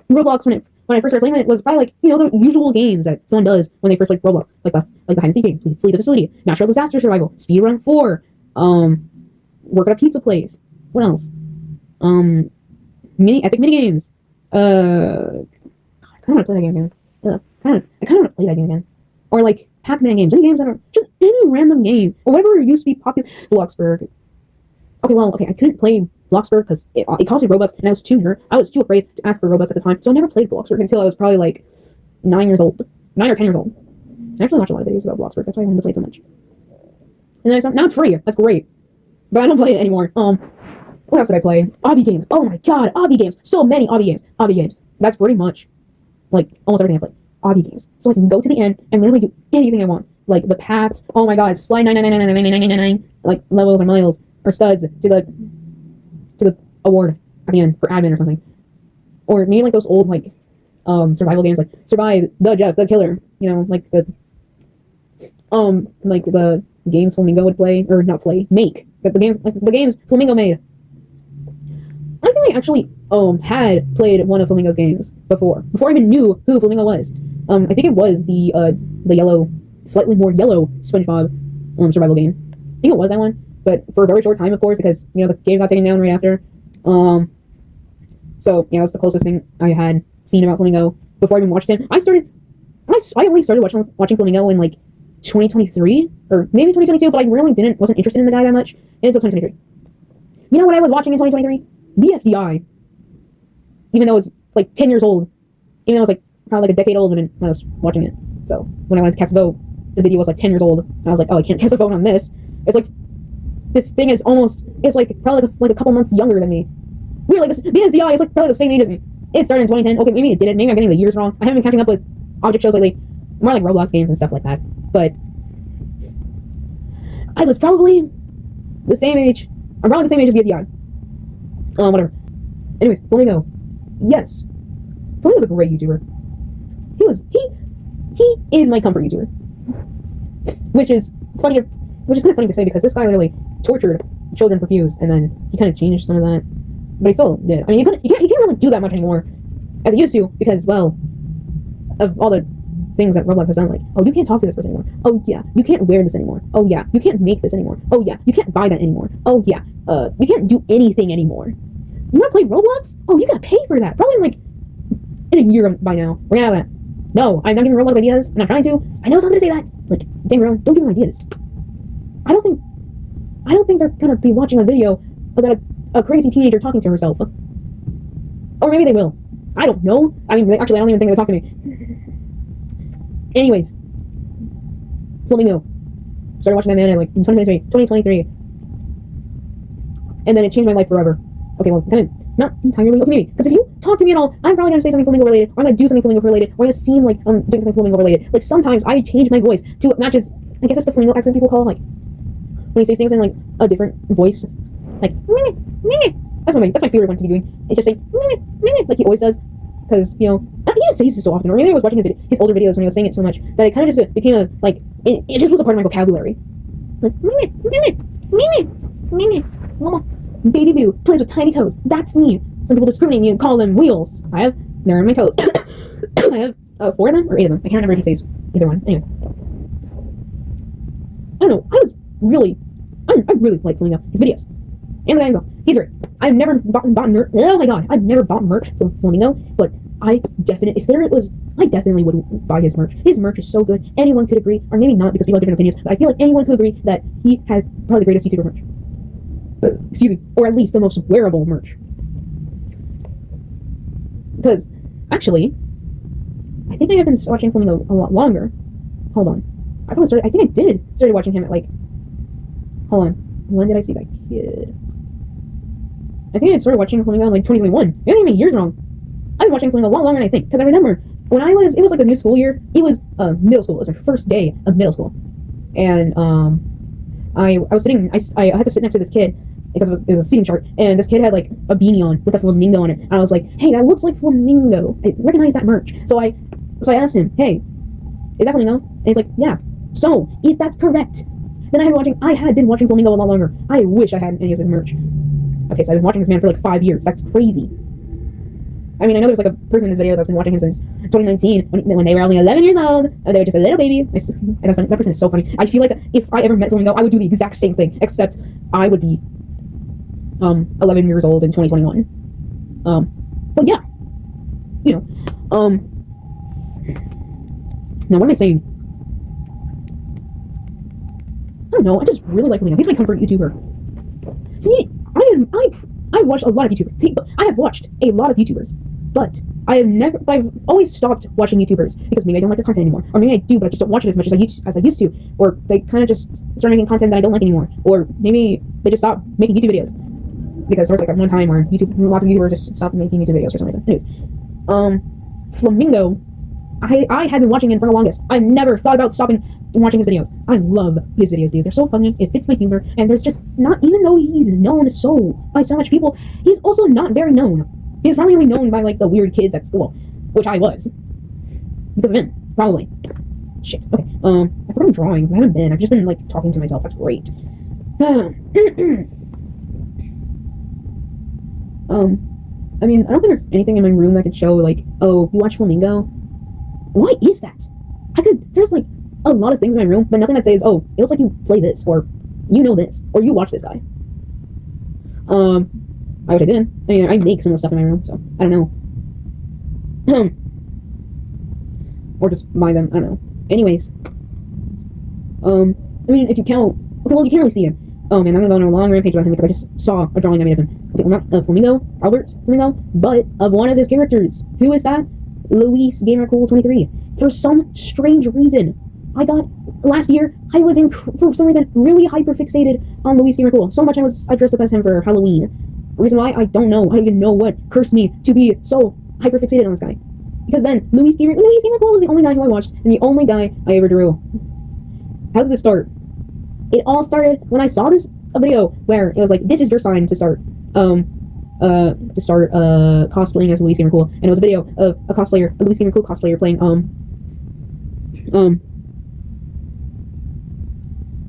Roblox when I first started playing it was probably like, you know, the usual games that someone does when they first play Roblox. Like the hide and seek game, flee the facility, natural disaster survival, speedrun 4, work at a pizza place. What else? Epic mini games. I kind of want to play that game again. I kind of want to play that game again. Or like Pac-Man games, any games that are just any random game or whatever used to be popular. Bloxburg. Okay, I couldn't play Bloxburg because it costed Robux, and I was too afraid to ask for Robux at the time, so I never played Bloxburg until I was probably like 9 or 10 years old. I actually watched a lot of videos about Bloxburg. That's why I wanted to play it so much. And then now it's free. That's great, but I don't play it anymore. What else did I play? Obby games. Oh my god, Obby games. So many Obby games. That's pretty much like almost everything I play. Obby games. So I can go to the end and literally do anything I want. Like the paths. Oh my god, slide 9999999 like levels or miles or studs to the award at the end for admin or something. Or maybe like those old like survival games like Survive, The Jeff, The Killer, you know, like the games Flamingo would play or not play, make. The games Flamingo made. I think I actually had played one of Flamingo's games before I even knew who Flamingo was. I think it was the yellow, slightly more yellow SpongeBob survival game. I think it was that one, but for a very short time, of course, because you know the game got taken down right after. So yeah, that's the closest thing I had seen about Flamingo before I even watched him. I only started watching Flamingo in like 2023 or maybe 2022, but I really wasn't interested in the guy that much until 2023. You know what I was watching in 2023? BFDI. Even though it was like 10 years old. Even though it was like probably like a decade old when I was watching it. So when I wanted to cast a vote, the video was like 10 years old. And I was like, oh, I can't cast a vote on this. It's like, this thing is it's like probably like a couple months younger than me. We're like, this BFDI is like probably the same age as me. It started in 2010. Okay, maybe it didn't. Maybe I'm getting the years wrong. I haven't been catching up with object shows lately. More like Roblox games and stuff like that. But I was probably the same age. I'm probably the same age as BFDI. Whatever. Anyways, Flamingo. Yes. Flamingo's a great YouTuber. He is my comfort YouTuber. Which is kind of funny to say because this guy literally tortured children for views and then he kind of changed some of that. But he still did. I mean, he can't really do that much anymore as he used to because, well, of all the things that Roblox has done, like, oh, you can't talk to this person anymore. Oh, yeah, you can't wear this anymore. Oh, yeah, you can't make this anymore. Oh, yeah, you can't buy that anymore. Oh, yeah, you can't do anything anymore. You want to play Roblox? Oh, you gotta pay for that. Probably in, like, in a year by now. We're gonna have that. No, I'm not giving Roblox ideas. I'm not trying to. I know someone's gonna say that. Like, dang, bro, don't give them ideas. I don't think they're gonna be watching a video about a crazy teenager talking to herself. Or maybe they will. I don't know. I mean, actually, I don't even think they would talk to me. Anyways, Flamingo. Started watching that man in like in 2023. And then it changed my life forever. Okay, well, kind of not entirely. Okay, maybe. Because if you talk to me at all, I'm probably going to say something Flamingo related, or I'm going to do something Flamingo related, or I'm going to seem like I'm doing something Flamingo related. Like, sometimes I change my voice to matches, I guess it's the Flamingo accent people call, like, when he says things in, like, a different voice. Like, that's my favorite one to be doing. It's just saying, like he always does. Because, you know, he just says this so often. Or maybe I was watching his older videos when he was saying it so much that it kind of just became it just was a part of my vocabulary. Like, mama, baby boo, plays with tiny toes. That's me. Some people discriminate me and call them wheels. They're on my toes. I have 4 of them, or 8 of them. I can't remember if he says either one. Anyways. I don't know, I really like Flamingo, his videos. And the guy himself. He's great. I've never bought merch. Oh my god, I've never bought merch from Flamingo, but I definitely would buy his merch. His merch is so good. Anyone could agree, or maybe not because people have different opinions, but I feel like anyone could agree that he has probably the greatest YouTuber merch. Excuse me, or at least the most wearable merch. Because, actually, I think I have been watching Flamingo a lot longer hold on. I think I did started watching him at like, hold on. When did I see that kid? I think I started watching Flamingo in like 2021. You're getting my years wrong. I've been watching Flamingo a lot longer than I think, because I remember when it was like a new school year. It was middle school. It was my first day of middle school, and I was sitting. I had to sit next to this kid because it was a seating chart, and this kid had like a beanie on with a flamingo on it, and I was like, hey, that looks like flamingo. I recognize that merch. So I asked him, hey, is that flamingo? And he's like, yeah. So if that's correct, then I had been watching Flamingo a lot longer. I wish I had any of his merch. Okay, so I've been watching this man for like 5 years. That's crazy. I mean, I know there's like a person in this video that's been watching him since 2019 when they were only 11 years old. They were just a little baby. That person is so funny. I feel like if I ever met Flamingo, I would do the exact same thing, except I would be 11 years old in 2021. But yeah, you know. Now what am I saying? I don't know. I just really like Flamingo. He's my comfort YouTuber. I watched a lot of YouTubers. See, I have watched a lot of YouTubers, but I've always stopped watching YouTubers because maybe I don't like their content anymore, or maybe I do, but I just don't watch it as much as I used to, or they kind of just start making content that I don't like anymore, or maybe they just stop making YouTube videos because there was like one time where lots of YouTubers just stopped making YouTube videos for some reason. Anyways, Flamingo, I have been watching him for the longest. I've never thought about stopping watching his videos. I love his videos, dude. They're so funny. It fits my humor. And there's just not, even though he's known by so much people, he's also not very known. He's probably only known by like the weird kids at school, which I was. Because of him, probably. Shit. Okay. I forgot I'm drawing. I haven't been. I've just been like talking to myself. That's great. I mean, I don't think there's anything in my room that could show like, oh, you watch Flamingo? Why is that? There's like a lot of things in my room, but nothing that says, oh, it looks like you play this, or you know this, or you watch this guy. I wish I did. I mean, I make some of the stuff in my room, so I don't know. Or just buy them, I don't know. Anyways. I mean, if you count, okay, well, you can't really see him. And I'm gonna go on a long rampage about him because I just saw a drawing I made of him. Okay, well, not Flamingo, Albert Flamingo, but of one of his characters. Who is that? Luis Gamer Cool 23. For some strange reason, last year, I was for some reason, really hyper-fixated on Luis Gamer Cool. So much I dressed up as him for Halloween. The reason why, I don't know. I don't even know what cursed me to be so hyper-fixated on this guy. Because then, Luis Gamer Cool was the only guy who I watched, and the only guy I ever drew. How did this start? It all started when I saw a video where it was like, this is your sign to start cosplaying as Luis Gamer Cool, and it was a video of a Luis Gamer Cool cosplayer playing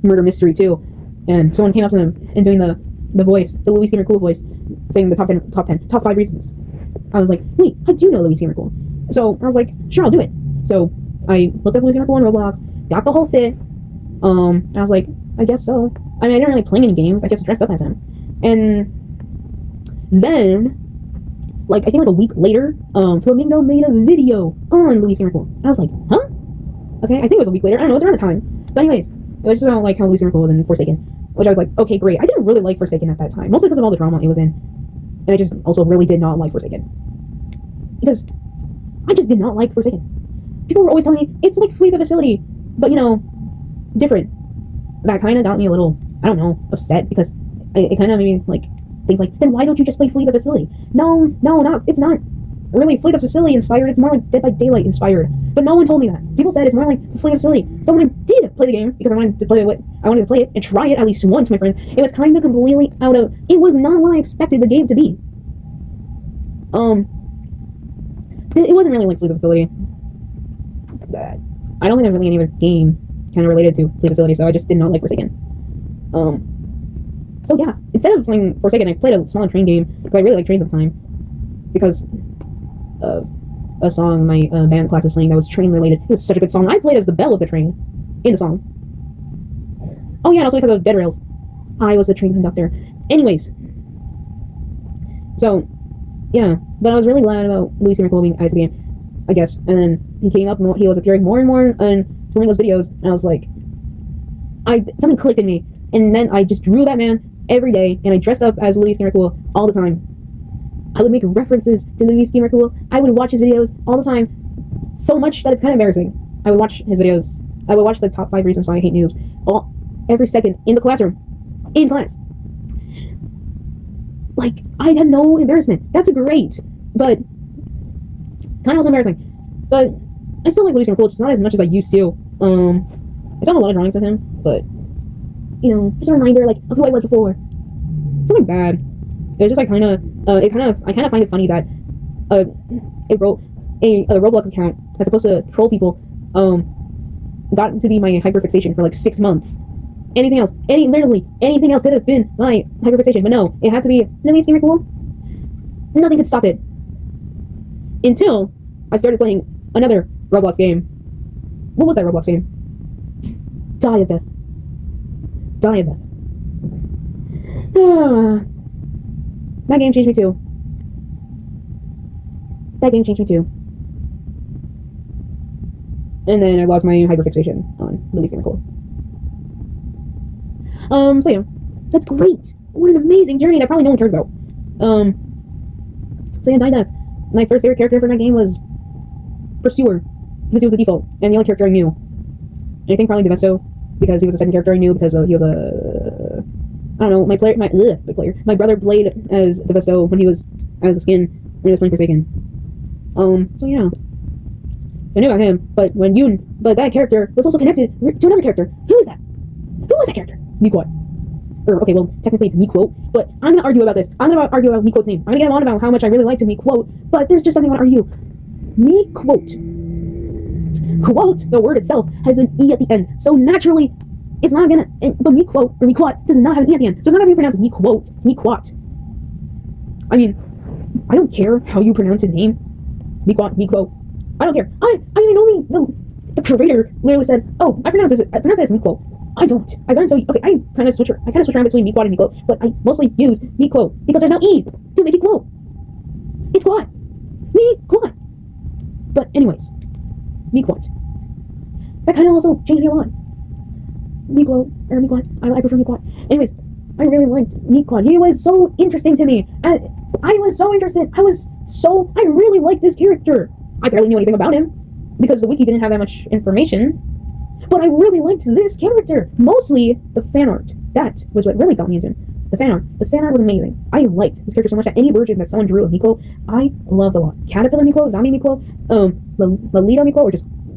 Murder Mystery 2, and someone came up to him and doing the voice, the Luis Gamer Cool voice, saying the top 5 reasons. I was like, wait, I do know Luis Gamer Cool. So I was like, sure, I'll do it. So I looked up Luis Gamer Cool on Roblox, got the whole fit. I was like, I guess so. I mean, I didn't really play any games. I just dressed up as him. And then, like, I think like a week later, Flamingo made a video on Luis Gamer Cool. And I was like, huh? Okay, I think it was a week later. I don't know, it was around the time. But anyways, it was just about like how Luis Gamer Cool was in Forsaken, which I was like, okay, great. I didn't really like Forsaken at that time, mostly because of all the drama it was in. And I just also really did not like Forsaken. Because I just did not like Forsaken. People were always telling me, it's like Flee the Facility, but, you know, different. That kind of got me a little, I don't know, upset, because it kind of made me, like, think, like, then why don't you just play Flee the Facility? No, it's not really Flee the Facility inspired, it's more like Dead by Daylight inspired. But no one told me that. People said it's more like Flee the Facility. So when I did play the game, because I wanted to play it and try it at least once, my friends, it was kind of completely it was not what I expected the game to be. It wasn't really like Flee the Facility. I don't think there's really any other game kind of related to Flee Facility, so I just did not like Forsaken. So yeah, instead of playing Forsaken, I played a smaller train game, because I really liked trains at the time, because of a song my band class was playing that was train related. It was such a good song. I played as the bell of the train in the song. Oh yeah, and also because of Dead Rails. I was the train conductor. Anyways. So, yeah, but I was really glad about Luis Gamer Cool being added to the game, I guess. And then he came up and he was appearing more and more on Flamingo's videos, and I was like, something clicked in me. And then I just drew that man every day, and I dressed up as Luis Gamer Cool all the time. I would make references to Luis Gamer Cool. I would watch his videos all the time, so much that it's kind of embarrassing. I would watch his videos I would watch the top 5 reasons why I hate noobs every second in the classroom, in class. Like, I had no embarrassment. That's great, but kind of also embarrassing. But I still like Louis Cool, just not as much as I used to. I saw a lot of drawings of him, but you know, just a reminder like of who I was before. Something bad. It was just like I kind of find it funny that a Roblox account that's supposed to troll people got to be my hyperfixation for like 6 months. Literally anything else could have been my hyperfixation, but no, it had to be Louis Cool. Nothing could stop it until I started playing another Roblox game. What was that Roblox game? Die of Death. That game changed me too. And then I lost my hyperfixation on Louis Cool. So yeah, that's great. What an amazing journey that probably no one cares about. So yeah, Die Death. My first favorite character for that game was Pursuer, because he was the default, and the only character I knew. And I think probably Devesto, because he was the second character I knew, because he was a... I don't know, my brother played as Devesto when he was as a skin, when he was playing Forsaken. So yeah. So I knew about him, but that character was also connected to another character. Who was that? Who was that character? Miquot. Okay, well, technically it's Miquot, but I'm gonna argue about this. I'm gonna argue about Miquot's name. I'm gonna get on about how much I really liked Miquot, but there's just something I wanna argue. Miquot. Quote, the word itself has an E at the end, so naturally, it's not gonna, but Miquot, or Miquot, does not have an E at the end, so it's not gonna be pronounced Miquot, it's Miquot. I mean, I don't care how you pronounce his name. Miquot. I don't care. I know the creator literally said, oh, I pronounce it as Miquot. I don't. I kind of switch around between Miquot and Miquot, but I mostly use Miquot because there's no E to make it quote. It's quad. Miquot. But anyways, Miquot. That kind of also changed me a lot. Miquot. I prefer Miquot. Anyways, I really liked Miquot. He was so interesting to me. And I was so interested. I really liked this character. I barely knew anything about him because the wiki didn't have that much information. But I really liked this character. Mostly the fan art. That was what really got me into him. The fan art. The fan art was amazing. I liked this character so much that any version that someone drew of Miquot, I loved a lot. Caterpillar Miquot, Zombie Miquot, Lolita Miquot,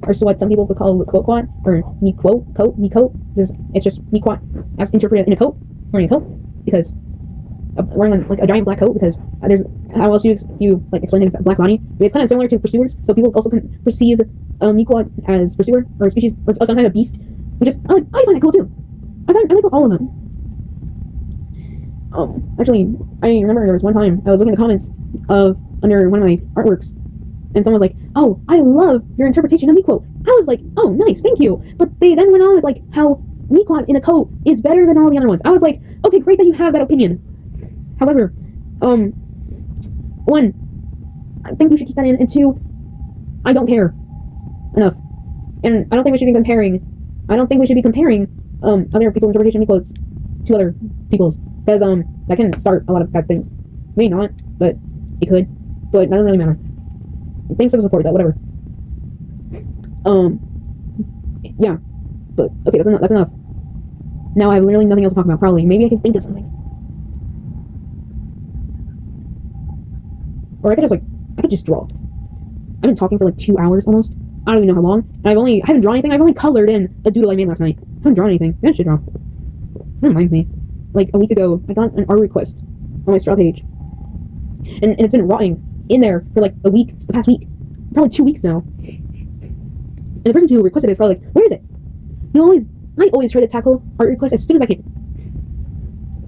or so what some people would call Quote, or Miquot. It's just Miquot as interpreted in a coat, wearing a coat, because wearing like a giant black coat, because there's, how else do you like explain his black body? It's kind of similar to Pursuers, so people also can perceive Miquot as Pursuer, or a species, or some kind of beast, which is, I find that cool too. I like all of them. Actually, I remember there was one time I was looking at the comments under one of my artworks, and someone was like, oh, I love your interpretation of Miquot. I was like, oh, nice, thank you. But they then went on with like how Miquot in a coat is better than all the other ones. I was like, okay, great that you have that opinion. However, one, I think you should keep that in, and two, I don't care enough. And I don't think we should be comparing other people's interpretation of Miquots to other people's, because that can start a lot of bad things. Maybe not, but it could. But that doesn't really matter. Thanks for the support, though. Whatever. Yeah. But okay, that's enough. Now I have literally nothing else to talk about. Probably, maybe I can think of something. Or I could just draw. I've been talking for like 2 hours almost. I don't even know how long. And I haven't drawn anything. I've only colored in a doodle I made last night. I haven't drawn anything. Maybe I should draw. That reminds me. Like a week ago, I got an art request on my Straw page. And it's been rotting in there for like the past week. Probably 2 weeks now. And the person who requested it is probably like, where is it? I always try to tackle art requests as soon as I can.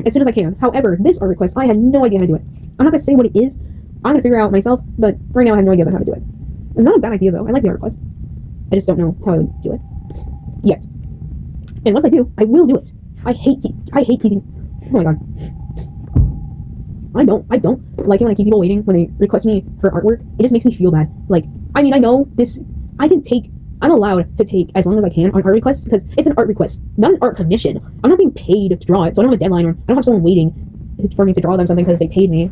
As soon as I can. However, this art request, I had no idea how to do it. I'm not going to say what it is. I'm going to figure it out myself, but right now I have no idea on how to do it. It's not a bad idea though. I like the art request. I just don't know how I would do it. Yet. And once I do, I will do it. I hate keeping... Oh my god. I don't like it when I keep people waiting when they request me for artwork. It just makes me feel bad. Like, I mean, I know this... I'm allowed to take as long as I can on art requests because it's an art request, not an art commission. I'm not being paid to draw it, so I don't have a deadline, or I don't have someone waiting for me to draw them something because they paid me.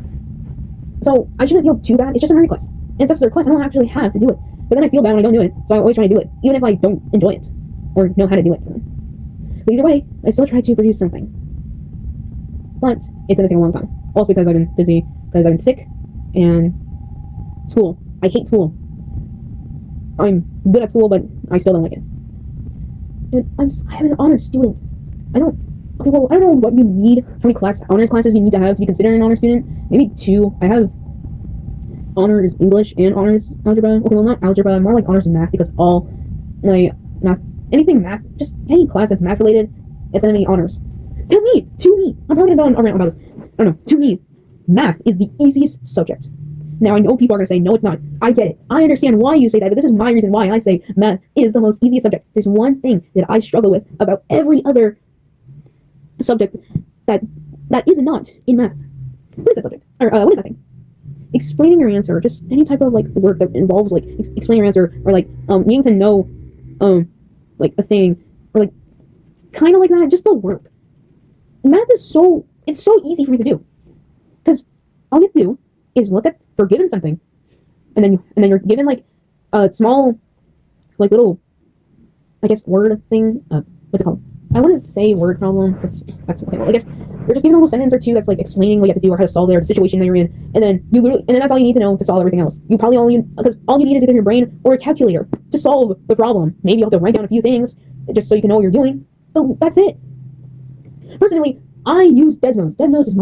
So I shouldn't feel too bad. It's just an art request. And it's just a request. I don't actually have to do it. But then I feel bad when I don't do it, so I always try to do it, even if I don't enjoy it. or know how to do it. But either way, I still try to produce something. But it's going to take a long time. Also because I've been busy, because I've been sick, and school. I hate school. I'm good at school, but I still don't like it. And I'm an honors student. I don't know what you need, how many honors classes you need to have to be considered an honors student. Maybe 2. I have honors English and honors algebra. Okay, well, not algebra, more like honors math, because all my anything math, just any class that's math related, it's gonna be honors. To me, I'm probably gonna go on a rant about this. I don't know. To me, math is the easiest subject. Now, I know people are gonna say, no, it's not. I get it. I understand why you say that, but this is my reason why I say math is the most easiest subject. There's one thing that I struggle with about every other subject that is not in math. What is that subject? Or what is that thing? Explaining your answer, just any type of like work that involves like explaining your answer, or like needing to know like a thing, or like kind of like that, just the work. Math is so easy for me to do, because all you have to do is you're given something, and then you're given like a small like little, I guess, word thing. What's it called? I wouldn't say word problem. That's okay. Well, I guess you're just given a little sentence or two that's like explaining what you have to do or how to solve the situation that you're in, and then that's all you need to know to solve everything else. Because all you need is either your brain or a calculator to solve the problem. Maybe you have to write down a few things just so you can know what you're doing, but that's it. Personally, I use Desmos. Desmos is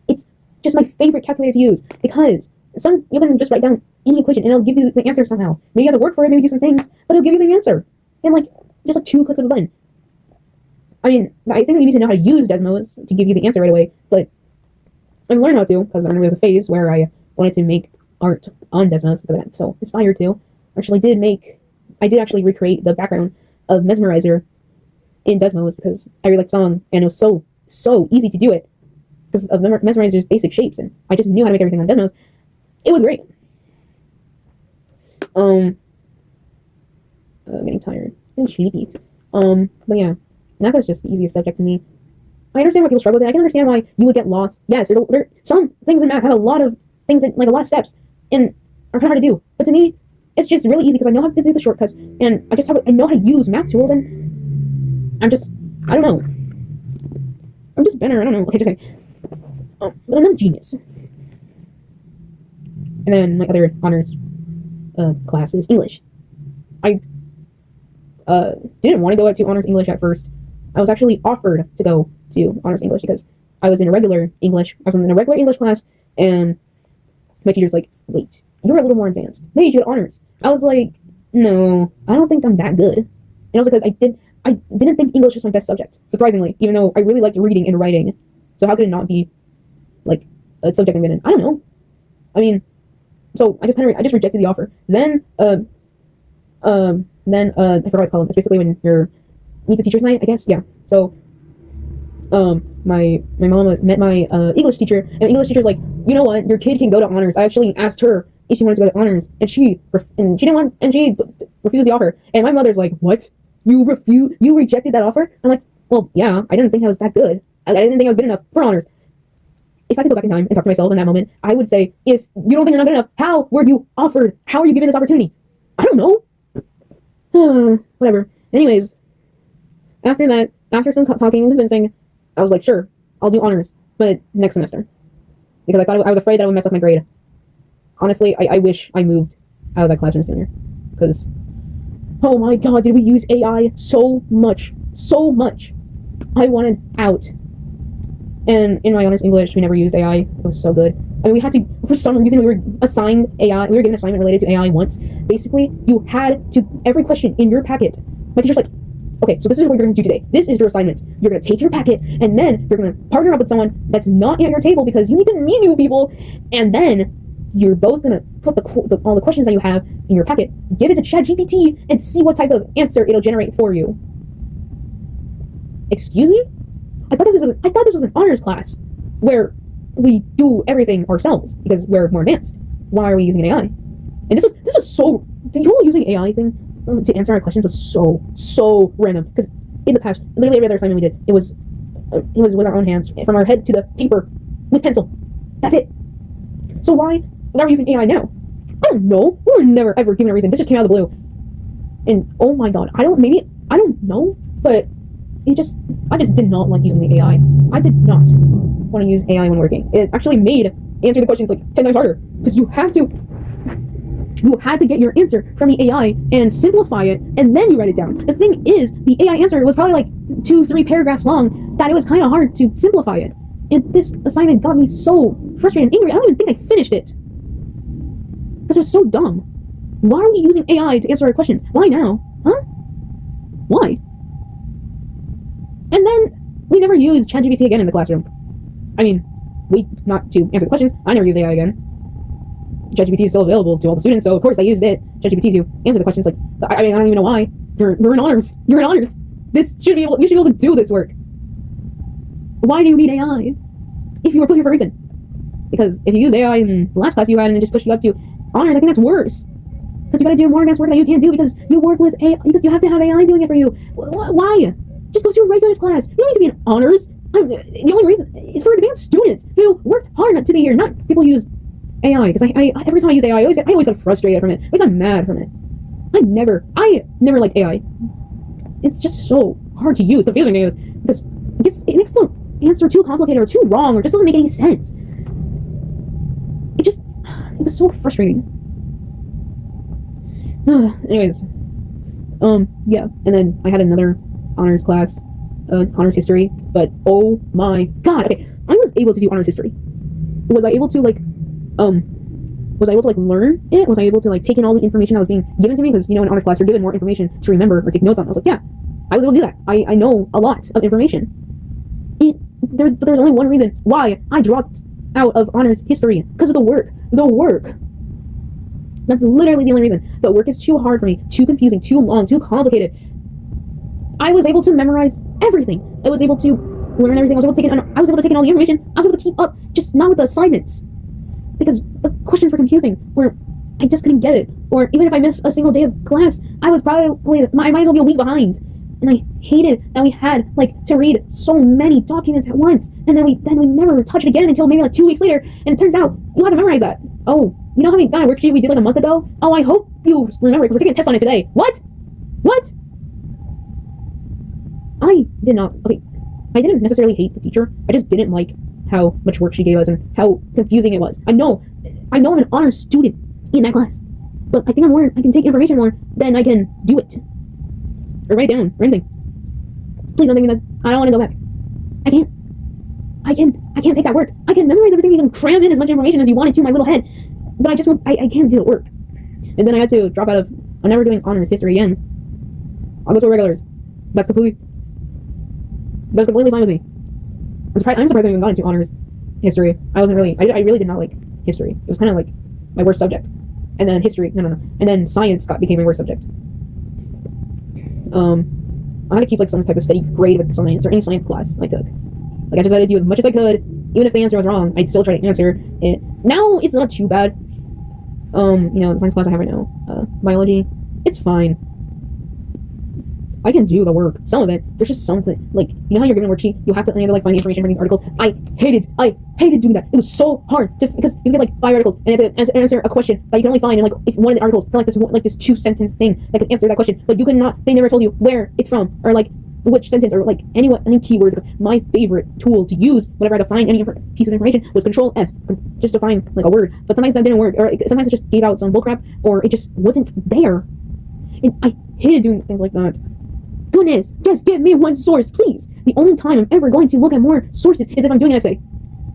it's just my favorite calculator to use, because you can just write down any equation and it'll give you the answer somehow. Maybe you have to work for it, maybe do some things, but it'll give you the answer in like just like 2 clicks of a button. I mean, I think you need to know how to use Desmos to give you the answer right away, but I'm learning how to, because there was a phase where I wanted to make art on Desmos because I got so inspired to. I did actually recreate the background of Mesmerizer in Desmos because I really liked the song, and it was so easy to do it because of Mesmerizer's basic shapes, and I just knew how to make everything on Desmos. It was great. I'm getting tired. I'm sleepy. But yeah. Math is just the easiest subject to me. I understand why people struggle with it. I can understand why you would get lost. Yes, there some things in math have a lot of things, like a lot of steps, and are kind of hard to do. But to me, it's just really easy because I know how to do the shortcuts, and I know how to use math tools, and I don't know. I'm just better. I don't know. Okay, just saying. But I'm not a genius. And then my other honors class is English. I didn't want to go to honors English at first. I was actually offered to go to honors English because I was in a regular English class, and my teacher's like, wait, you're a little more advanced. Maybe you should go to honors. I was like, no, I don't think I'm that good. And also because I didn't think English was my best subject, surprisingly, even though I really liked reading and writing. So how could it not be like a subject I'm good in? I don't know. I mean, so I just rejected the offer. Then I forgot what it's called. It's basically when you're meet the teacher's night, I guess. Yeah. So my mom met my English teacher, and the English teacher's like, you know what, your kid can go to honors. I actually asked her if she wanted to go to honors, and she refused the offer. And my mother's like, what? You rejected that offer? I'm like, well, yeah, I didn't think I was that good. I didn't think I was good enough for honors. If I could go back in time and talk to myself in that moment, I would say, if you don't think you're not good enough, how were you offered? How are you given this opportunity? I don't know. Whatever. Anyways, after some talking and convincing, I was like, sure, I'll do honors, but next semester. Because I was afraid that I would mess up my grade. Honestly, I wish I moved out of that classroom sooner. Because, oh my god, did we use AI so much. So much. I wanted out. And in my honors English, we never used AI. It was so good. I mean, we had to, for some reason, we were assigned AI. We were given an assignment related to AI once. Basically, you had to, every question in your packet, my teacher's like, okay, so this is what you're going to do today. This is your assignment. You're going to take your packet, and then you're going to partner up with someone that's not at your table because you need to meet new people, and then you're both going to put all the questions that you have in your packet, give it to ChatGPT, and see what type of answer it'll generate for you. Excuse me? I thought this was an honors class where we do everything ourselves because we're more advanced. Why are we using an AI? And this was so, the whole using AI thing to answer our questions was so random, because in the past, literally every other assignment we did, it was with our own hands, from our head to the paper, with pencil. That's it. So why are we using AI now? I don't know. We were never ever given a reason. This just came out of the blue. And oh my god, I I don't know, but I just did not like using the AI. I did not want to use AI when working. It actually made answering the questions like 10 times harder, because you had to get your answer from the AI and simplify it, and then you write it down. The thing is, the AI answer was probably like 2-3 paragraphs long, that it was kind of hard to simplify it. And this assignment got me so frustrated and angry, I don't even think I finished it. Because it was so dumb. Why are we using AI to answer our questions? Why now? Huh? Why? And then we never used ChatGPT again in the classroom. I mean, not to answer the questions. I never used AI again. ChatGPT is still available to all the students, so of course I used ChatGPT to answer the questions. Like, I mean, I don't even know why. You're in honors. You're in honors. You should be able to do this work. Why do you need AI if you were put here for a reason? Because if you used AI in the last class you had and it just pushed you up to honors, I think that's worse. Because you gotta do more advanced work that you can't do because you work with AI, because you have to have AI doing it for you. Why? Just go to a regular class. You don't need to be in honors. The only reason is for advanced students who worked hard not to be here, not people who use AI. Because I every time I use AI, I always get frustrated from it. I always get mad from it. I never liked AI. It's just so hard to use. The confusing is because it makes the answer too complicated or too wrong or just doesn't make any sense. It was so frustrating. Anyways, yeah, and then I had another honors class, honors history, but oh my god, okay, I was able to do honors history. Was I able to learn it? Was I able to like take in all the information that was being given to me? Because, you know, in honors class, you're given more information to remember or take notes on. I was like, yeah, I was able to do that. I know a lot of information. But there's only one reason why I dropped out of honors history, because of the work. The work. That's literally the only reason. The work is too hard for me, too confusing, too long, too complicated. I was able to memorize everything. I was able to learn everything. I was able to take in all the information. I was able to keep up, just not with the assignments. Because the questions were confusing, or I just couldn't get it. Or even if I missed a single day of class, I might as well be a week behind. And I hated that we had to read so many documents at once, and then we never touch it again until maybe 2 weeks later. And it turns out you have to memorize that. Oh, you know how many that worksheet we did a month ago? Oh, I hope you remember, because we're taking a test on it today. What? I did not. Okay, I didn't necessarily hate the teacher. I just didn't like how much work she gave us and how confusing it was. I know I'm an honors student in that class, but I think I can take information more than I can do it. Or write it down, or anything. Please don't think that I don't want to go back. I can't take that work. I can memorize everything. You can cram in as much information as you want into my little head, but I just won't. I can't do the work. And then I had to drop out of. I'm never doing honors history again. I'll go to regulars. That's completely fine with me. I'm surprised I even got into honors history. I really did not like history. It was kind of like my worst subject. And then history, no. And then science became my worst subject. I had to keep some type of steady grade with science or any science class I took. I just had to do as much as I could. Even if the answer was wrong, I'd still try to answer it. Now it's not too bad. The science class I have right now, biology, it's fine. I can do the work. Some of it, there's just something, you know how you're given a worksheet, you have to find the information from these articles. I hated doing that. It was so hard because you get 5 articles and you have to answer a question that you can only find in if one of the articles for this 2-sentence thing that could answer that question, but you could not. They never told you where it's from or which sentence or any keywords. Because my favorite tool to use whenever I had to find any piece of information was Control F, just to find a word. But sometimes that didn't work, or sometimes it just gave out some bullcrap, or it just wasn't there. And I hated doing things like that. Goodness, just give me one source, please. The only time I'm ever going to look at more sources is if I'm doing an essay,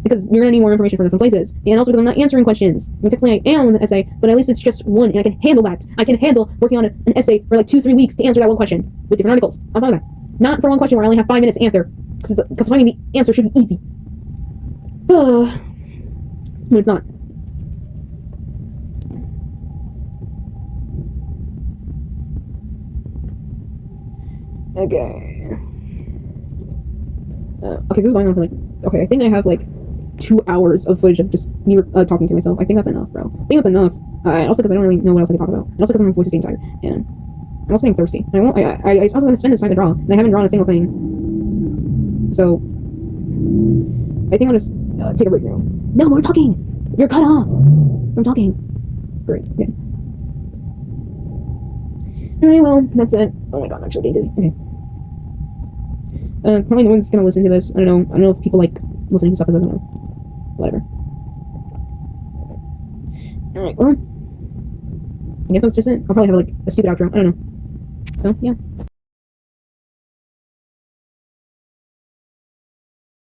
because you're gonna need more information from different places, and also because I'm not answering questions. I mean, technically I am with an essay, but at least it's just one, and I can handle that. I can handle working on an essay for 2-3 weeks to answer that one question with different articles. I'm fine with that. Not for one question where I only have 5 minutes to answer, because finding the answer should be easy. But it's not. Okay. Okay, this is going on for okay, I think I have 2 hours of footage of just me talking to myself. I think that's enough, bro. I think that's enough. Also because I don't really know what else I can talk about. And also because my voice is getting tired. And I'm also getting thirsty. And I was going to spend this time to draw, and I haven't drawn a single thing. So I think I'll just take a break now. No more talking! You're cut off! I'm talking. Great, yeah. Alright, well, that's it. Oh my god, I'm actually getting dizzy. Okay. Probably no one's gonna listen to this. I don't know. I don't know if people like listening to stuff. I don't know. Whatever. Alright, well. I guess that's just it. I'll probably have like a stupid outro. I don't know. So, yeah.